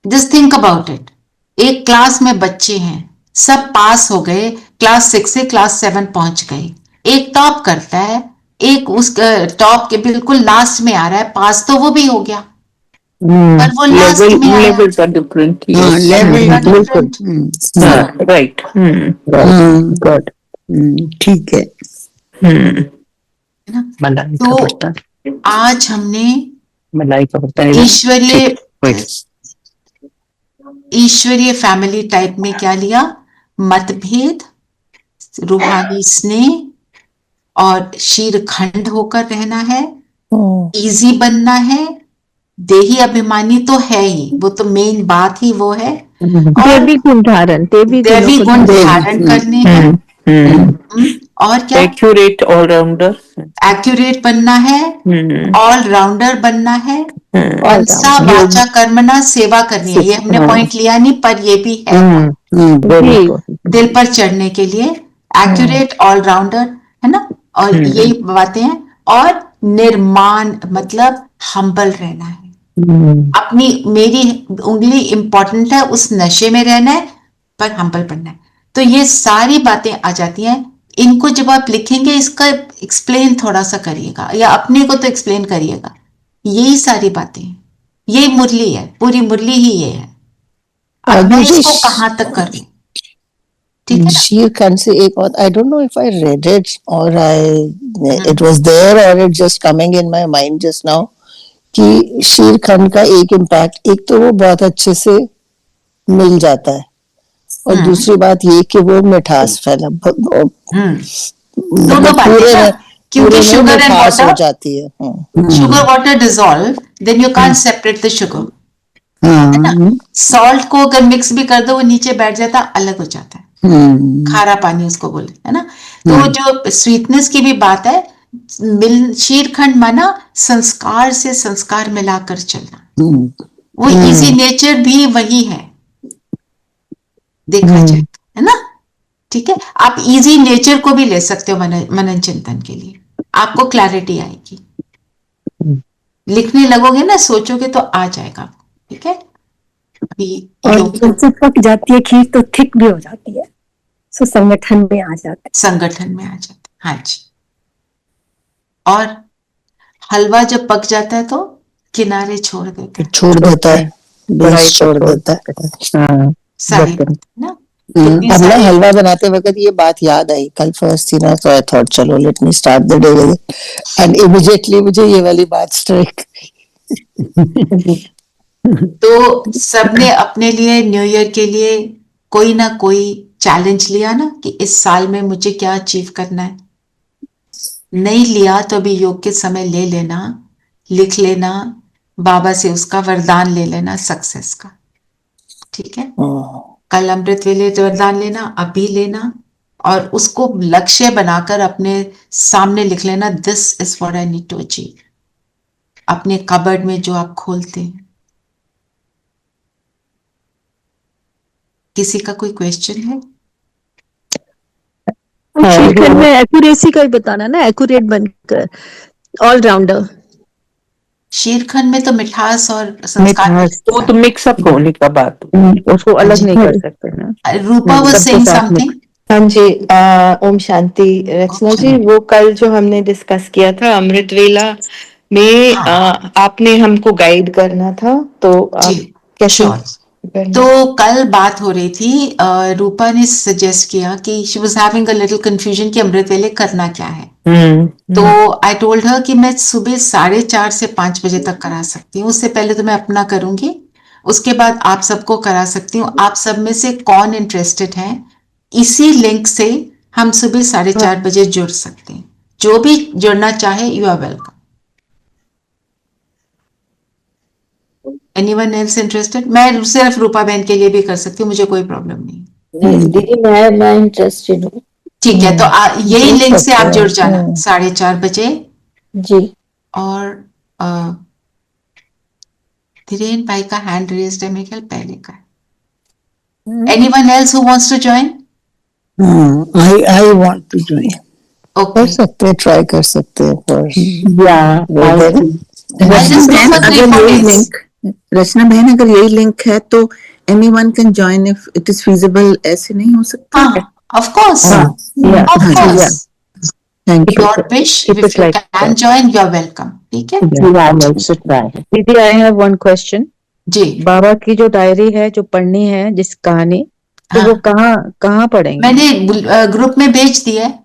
Just think about it. एक क्लास में बच्चे हैं, सब पास हो गए, क्लास 6 से क्लास 7 पहुंच गए। एक टॉप करता है, एक उस टॉप के बिल्कुल लास्ट में आ रहा है, पास तो वो भी हो गया, पर वो लास्ट में आया। Levels are different. Right. God. ठीक है। तो आज हमने मलाई का पता है ईश्वरीय फैमिली टाइप में क्या लिया? मतभेद, रूहानी स्नेह और शीरखंड होकर रहना है, इजी बनना है, देही अभिमानी तो है ही, वो तो मेन बात ही वो है। देवी गुण धारण, देवी गुण धारण करने हैं। और क्या? एक्यूरेट ऑलराउंडर, एक्यूरेट बनना है, ऑलराउंडर बनना है, मनसा वाचा कर्मणा सेवा करनी है। ये हमने पॉइंट लिया नहीं, पर ये भी है दिल पर चढ़ने के लिए। एक्यूरेट, ऑलराउंडर है ना, और यही बातें हैं। और निर्माण मतलब हम्बल रहना है। अपनी मेरी उंगली इंपॉर्टेंट है, उस नशे में रहना है, पर हम्बल बनना है। तो ये सारी बातें आ जाती हैं। इनको जब आप लिखेंगे इसका एक्सप्लेन थोड़ा सा करिएगा, या अपने को तो एक्सप्लेन करिएगा। यही सारी बातें, यही मुरली है, पूरी मुरली ही ये है। अब मैं इसको कहां तक करूं? शीरखंड से एक और, I don't know if I read it or it was there or it just coming in my mind just now, कि शीरखंड का एक इम्पैक्ट, एक तो वो बहुत अच्छे से मिल जाता है, और दूसरी बात ये कि वो मिठास फैला, दोनों मतलब बातें पूरे ना, में क्योंकि पूरे में शुगर एंड मिठास हो वाटर, जाती है। sugar water dissolve, then you can't separate the sugar, है ना। हाँ सॉल्ट को अगर मिक्स भी कर दो वो नीचे बैठ जाता है, अलग हो जाता है, खारा पानी उसको बोले, है ना। तो जो स्वीटनेस की भी बात है, शीरखंड माना संस्कार से संस्कार मिलाकर चलना, वो इजी नेचर भी वही है, देखा जाए तो, है ना। ठीक है, आप इजी नेचर को भी ले सकते हो मनन चिंतन के लिए, आपको क्लैरिटी आएगी। लिखने लगोगे ना, सोचोगे तो आ जाएगा। ठीक है, अभी और योग जब से पक जाती है खीर तो थिक भी हो जाती है, सो संगठन में आ जाता संगठन में आ जाते, हाँ जी। और हलवा जब पक जाता है तो किनारे छोड़ देता है, छोड़ देता है, बेस छोड़ देता है। सारी बात, है ना। कितनी अब ना सारी, हलवा बनाते वक्त ये बात याद आई, कल फर्स्ट थी ना, तो आई थॉट चलो let me start the day with it, and immediately मुझे ये वाली बात स्ट्राइक। तो सबने अपने लिए न्यू ईयर के लिए कोई ना कोई चैलेंज लिया ना, कि इस साल में मुझे क्या अचीव करना है। नहीं लिया तो अभी योग के समय ले लेना, लिख लेना, बाबा से उसका वरदान ले लेना सक्सेस का। ठीक है, कल अमृत वेले वरदान लेना, अभी लेना, और उसको लक्ष्य बनाकर अपने सामने लिख लेना, this is what I need to achieve, अपने कबर्ड में जो आप खोलते हैं। किसी का कोई क्वेश्चन है? शीर्षक में एक्यूरेसी का ही बताना ना, एक्यूरेट बनकर ऑलराउंडर। शीरखंड में तो मिठास और संस्कार वो तो मिक्सअप होने का बात, उसको अलग नहीं कर सकते ना। रूपा वाज सबके सेइंग साथ समथिंग। हाँ जी, ओम शांति। रचना जी, वो कल जो हमने डिस्कस किया था अमृत वेला में, आपने हमको गाइड करना था, तो जी, आप कैसे श्योर। तो कल बात हो रही थी, रूपा ने सजेस्ट किया कि she was having a little confusion कि अमृत वेले करना क्या है। तो आई टोल्ड हर कि मैं सुबह 4:30 से 5 बजे तक करा सकती हूँ, उससे पहले तो मैं अपना करूंगी, उसके बाद आप सबको करा सकती हूँ। आप सब में से कौन इंटरेस्टेड है, इसी लिंक से हम सुबह 4:30 बजे जुड़ सकते हैं। जो भी जुड़ना चाहे, you are welcome. Anyone else interested? मैं सिर्फ रूपा बहन के लिए भी कर सकती हूँ, मुझे कोई प्रॉब्लम नहीं। दीदी मैं इंटरेस्टेड हूँ। ठीक है, तो यही जुड़ लिंक से सकते आप हैं। जुड़ जाना 4:30 बजे। जी। और धीरेन भाई का हैंड रेज्ड है, मेरे ख्याल पहले का है। Anyone else who wants to join? I want to join. Okay, कर सकते हैं, ट्राई कर सकते हैं पर I just go for 3-4 days. Rachna बहन, अगर यही लिंक है तो anyone can join if it is feasible, ऐसे नहीं हो सकता? हाँ, of course, of course. Thank you. Your wish, if you can join, you are welcome. ठीक है? दीदी, आई हैव वन क्वेश्चन। जी, बाबा की जो डायरी है जो पढ़नी है, जिस कहानी, तो वो कहाँ कहाँ पढ़ेंगे? मैंने ग्रुप में भेज दिया है।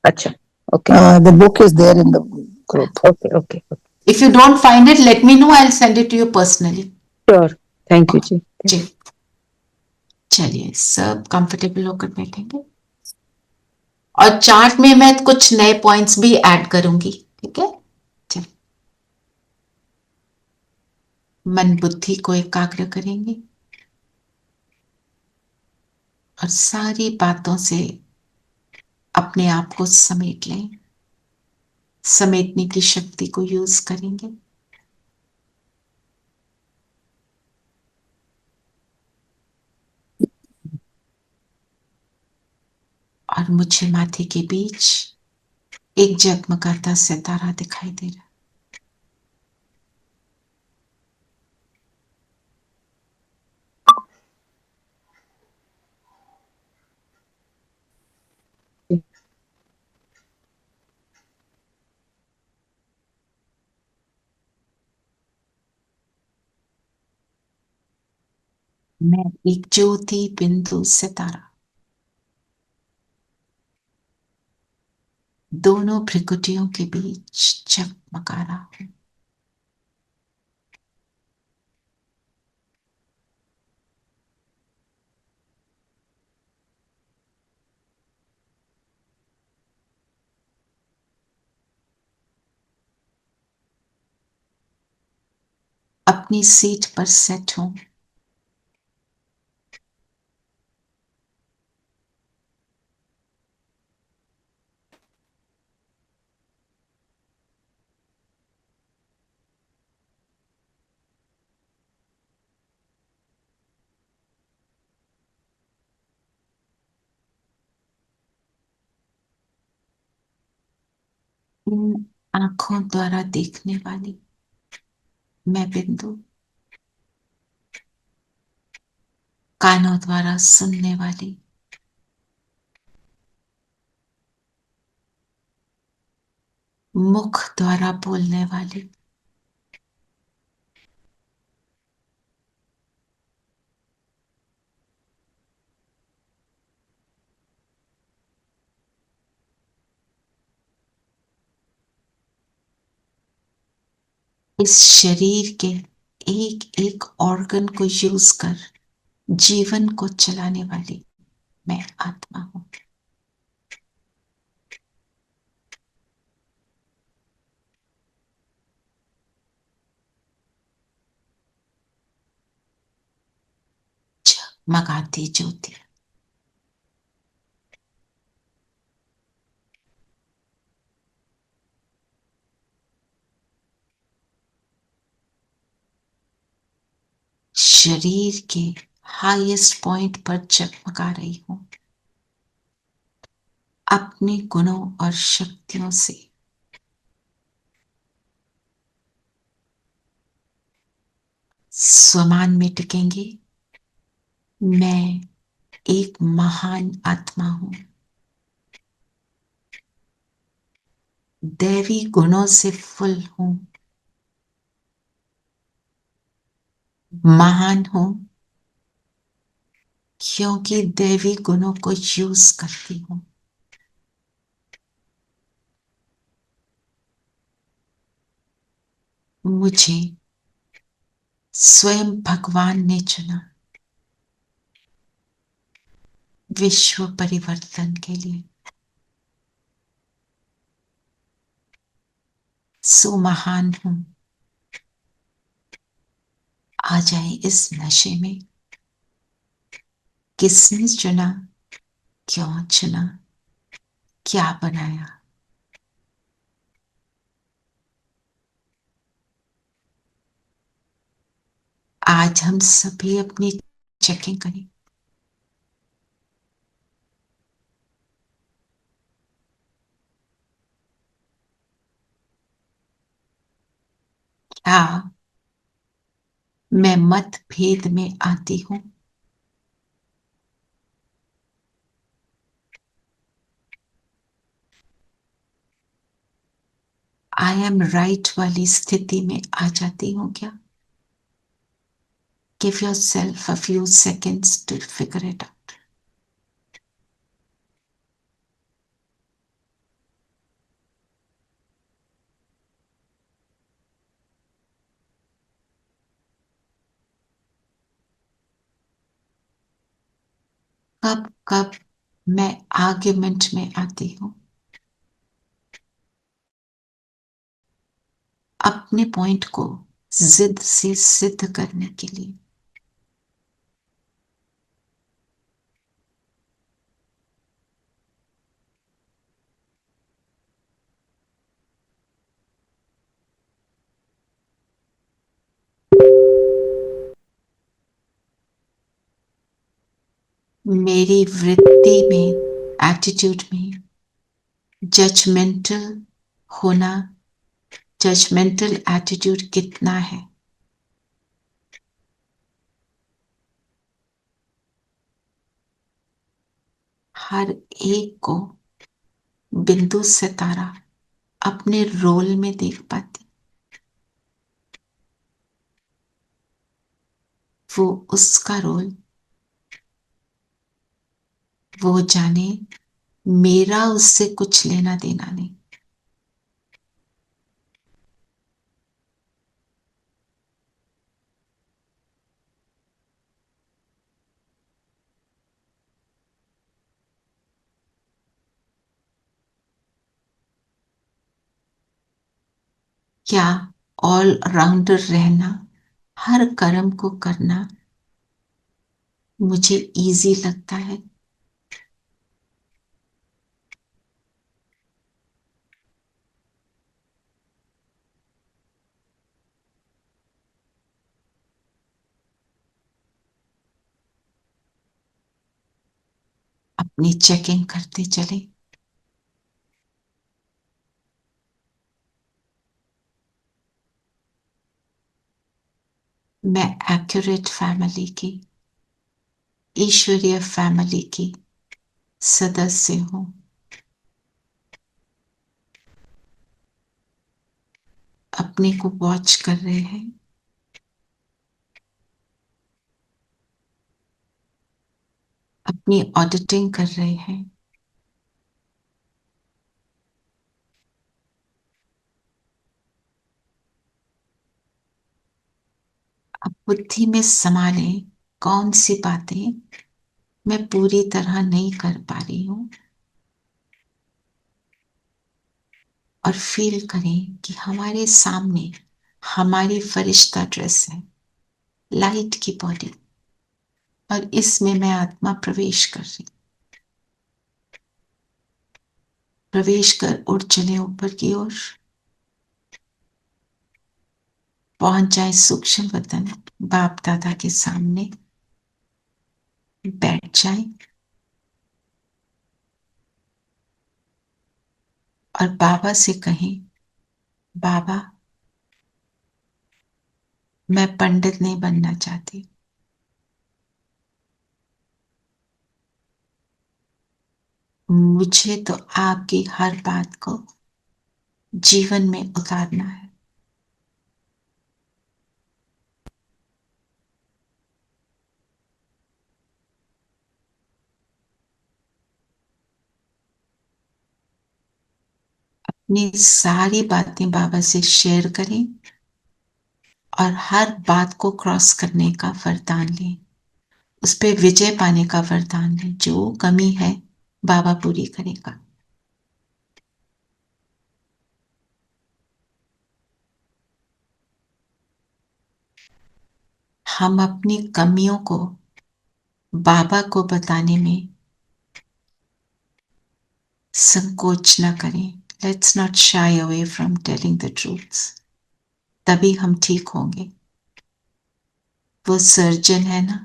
अच्छा, okay the book is there in the group. Okay okay, If you don't find it, let me know. I'll send it to you personally. Sure, thank you जी। जी, चलिए सब कंफर्टेबल होकर बैठेंगे, और चार्ट में मैं कुछ नए पॉइंट्स भी ऐड करूंगी। ठीक है, चलिए मन बुद्धि को एकाग्र करेंगे और सारी बातों से अपने आप को समेट लें। समेटने की शक्ति को यूज करेंगे। और मुझे माथे के बीच एक जगमगाता सितारा दिखाई दे रहा है। मैं एक ज्योति बिंदु सितारा दोनों भ्रिकुटियों के बीच जगमगा रहा हूं। अपनी सीट पर सेट हो। इन आंखों द्वारा देखने वाली मैं बिंदु, कानों द्वारा सुनने वाली मुख द्वारा बोलने वाली इस शरीर के एक एक ऑर्गन को यूज कर जीवन को चलाने वाली मैं आत्मा हूं। जगमगाती ज्योति, शरीर के हाईएस्ट पॉइंट पर जगमगा रही हूं अपने गुणों और शक्तियों से। स्वमान में टिकेंगे, मैं एक महान आत्मा हूं, दैवी गुणों से फुल हूं, महान हूं क्योंकि दैवी गुणों को यूज करती हूं। मुझे स्वयं भगवान ने चुना विश्व परिवर्तन के लिए। सो महान हूं, आ जाए इस नशे में। किसने चुना, क्यों चुना, क्या बनाया? आज हम सभी अपनी चेकिंग करें। क्या मैं मतभेद में आती हूं? आई एम राइट वाली स्थिति में आ जाती हूं क्या? Give yourself a few seconds to figure it out. कब कब मैं आर्ग्यूमेंट में आती हूं अपने पॉइंट को जिद से सिद्ध करने के लिए। मेरी वृत्ति में, एटीट्यूड में जजमेंटल होना, जजमेंटल एटीट्यूड कितना है? हर एक को बिंदु सितारा अपने रोल में देख पाती। वो उसका रोल, वो जाने, मेरा उससे कुछ लेना देना नहीं। क्या ऑल राउंडर रहना हर कर्म को करना मुझे इजी लगता है। अपनी चेकिंग करते चले। मैं एक्यूरेट फैमिली की, ईश्वरीय फैमिली की सदस्य हूं। अपने को वॉच कर रहे हैं। अपनी ऑडिटिंग कर रहे हैं। अब बुद्धि में संभाले कौन सी बातें मैं पूरी तरह नहीं कर पा रही हूं, और फील करें कि हमारे सामने हमारी फरिश्ता ड्रेस है, लाइट की बॉडी, और इसमें मैं आत्मा प्रवेश कर रही। प्रवेश कर उड़ चले ऊपर की ओर, पहुंच जाए सूक्ष्म वतन बाप दादा के सामने, बैठ जाए और बाबा से कहें, बाबा मैं पंडित नहीं बनना चाहती, मुझे तो आपकी हर बात को जीवन में उतारना है। अपनी सारी बातें बाबा से शेयर करें और हर बात को क्रॉस करने का वरदान लें, उस पे विजय पाने का वरदान लें। जो कमी है बाबा पूरी करेगा। हम अपनी कमियों को बाबा को बताने में संकोच न करें। Let's not shy away from telling the truths. तभी हम ठीक होंगे। वो सर्जन है ना,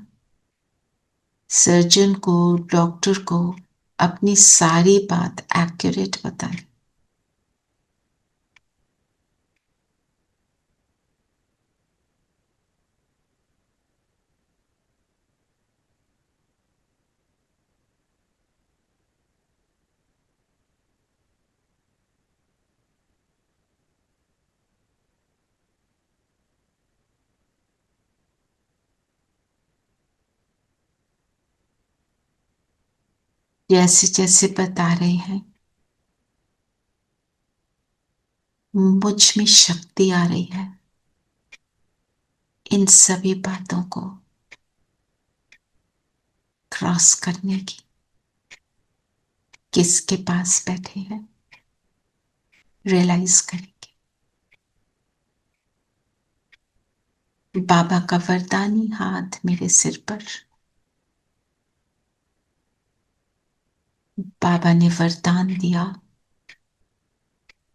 सर्जन को, डॉक्टर को अपनी सारी बात एक्यूरेट बताएं। जैसे जैसे बता रहे हैं, मुझ में शक्ति आ रही है इन सभी बातों को क्रॉस करने की। किसके पास बैठे हैं रियलाइज करेंगे। बाबा का वरदानी हाथ मेरे सिर पर। बाबा ने वरदान दिया,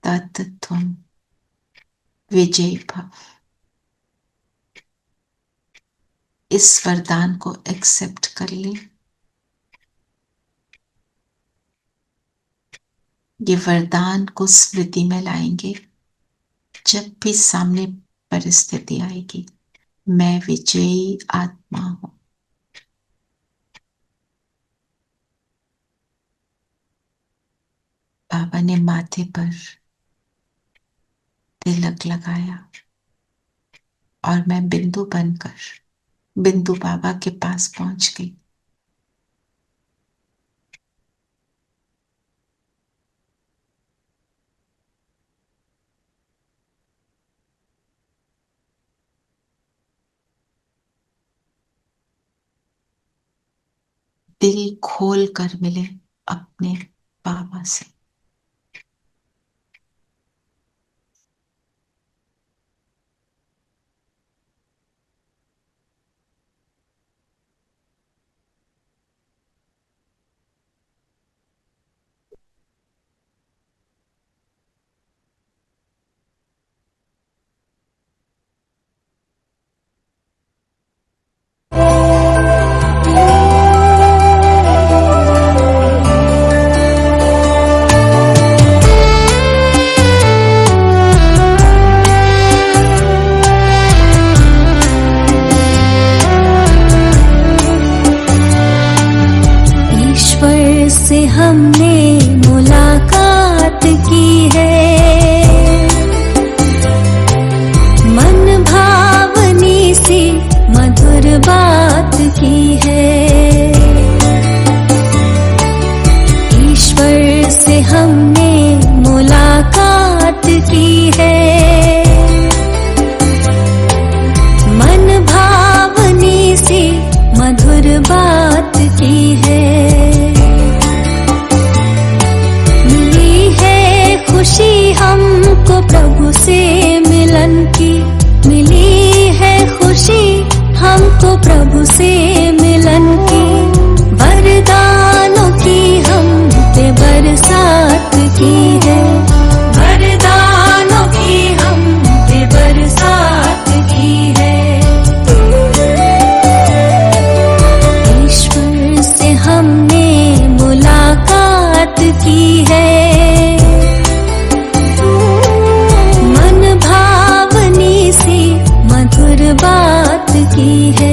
तत् त्वं विजयी भव। इस वरदान को एक्सेप्ट कर ले। ये वरदान को स्मृति में लाएंगे जब भी सामने परिस्थिति आएगी। मैं विजयी आत्मा हूं। बाबा ने माथे पर तिलक लगाया और मैं बिंदु बनकर बिंदु बाबा के पास पहुंच गई। दिल खोल कर मिले अपने बाबा से। प्रभु से मिलन की, वरदानों की हम पे बरसात की है, वरदानों की हम पे बरसात की है। ईश्वर से हमने मुलाकात की है, मन भावनी सी मधुर बात की है।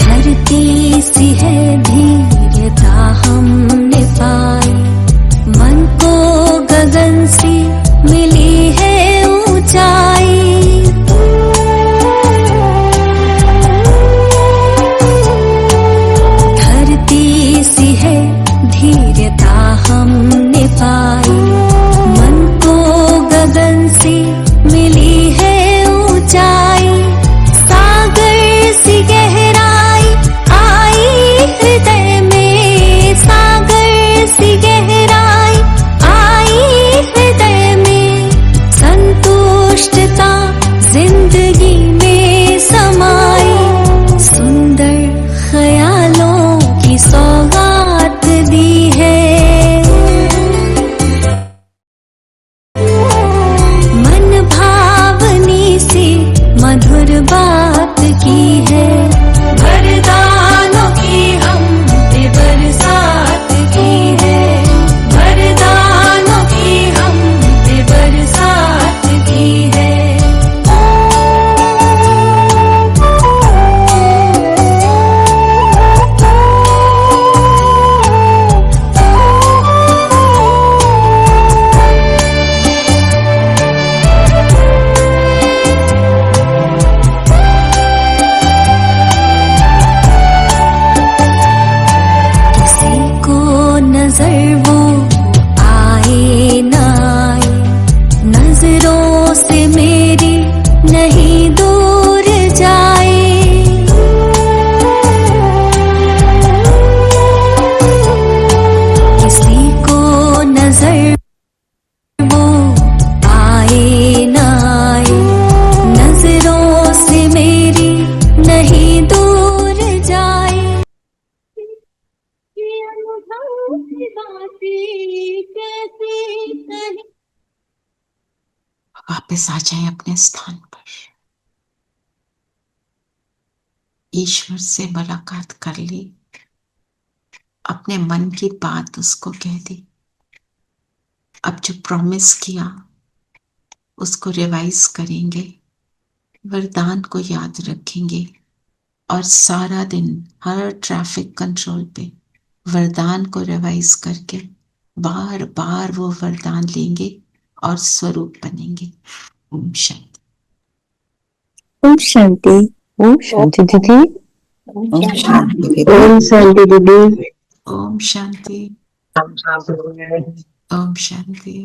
धरती सी है धीरता हमने पाई, मन को गगन सी मिली है ऊंचाई। धरती सी है धीरता हमने पाई, मन को गगन सी मिली है ऊंचाई। सागर सी गहराई आई हृदय में, सागर सी गहराई आई हृदय में। संतुष्टता जिंदगी में समाई, सुंदर ख्यालों की सौगात दी है। मन भावनी सी मधुर बात की है, वरदानों की हम पे बरसात की है, वरदानों की हम पे बरसात की है। किसी को नजर वो आए ना आए, नजरों से मेरी नहीं दूर जाए। किसी को नजर वो आए ना आए, नजरों से मेरी नहीं दूर जाए। ये अनुभव की बातें कैसे कहें। वापस आ जाए अपने स्थान पर, ईश्वर से मुलाकात कर ली, अपने मन की बात उसको कह दी। अब जो प्रॉमिस किया उसको रिवाइज करेंगे, वरदान को याद रखेंगे और सारा दिन हर ट्रैफिक कंट्रोल पे वरदान को रिवाइज करके बार बार वो वरदान लेंगे और स्वरूप बनेंगे। ओम शांति। ओम शांति। ओम शांति दीदी। ओम शांति। ओम शांति दीदी। ओम शांति। ओम शांति।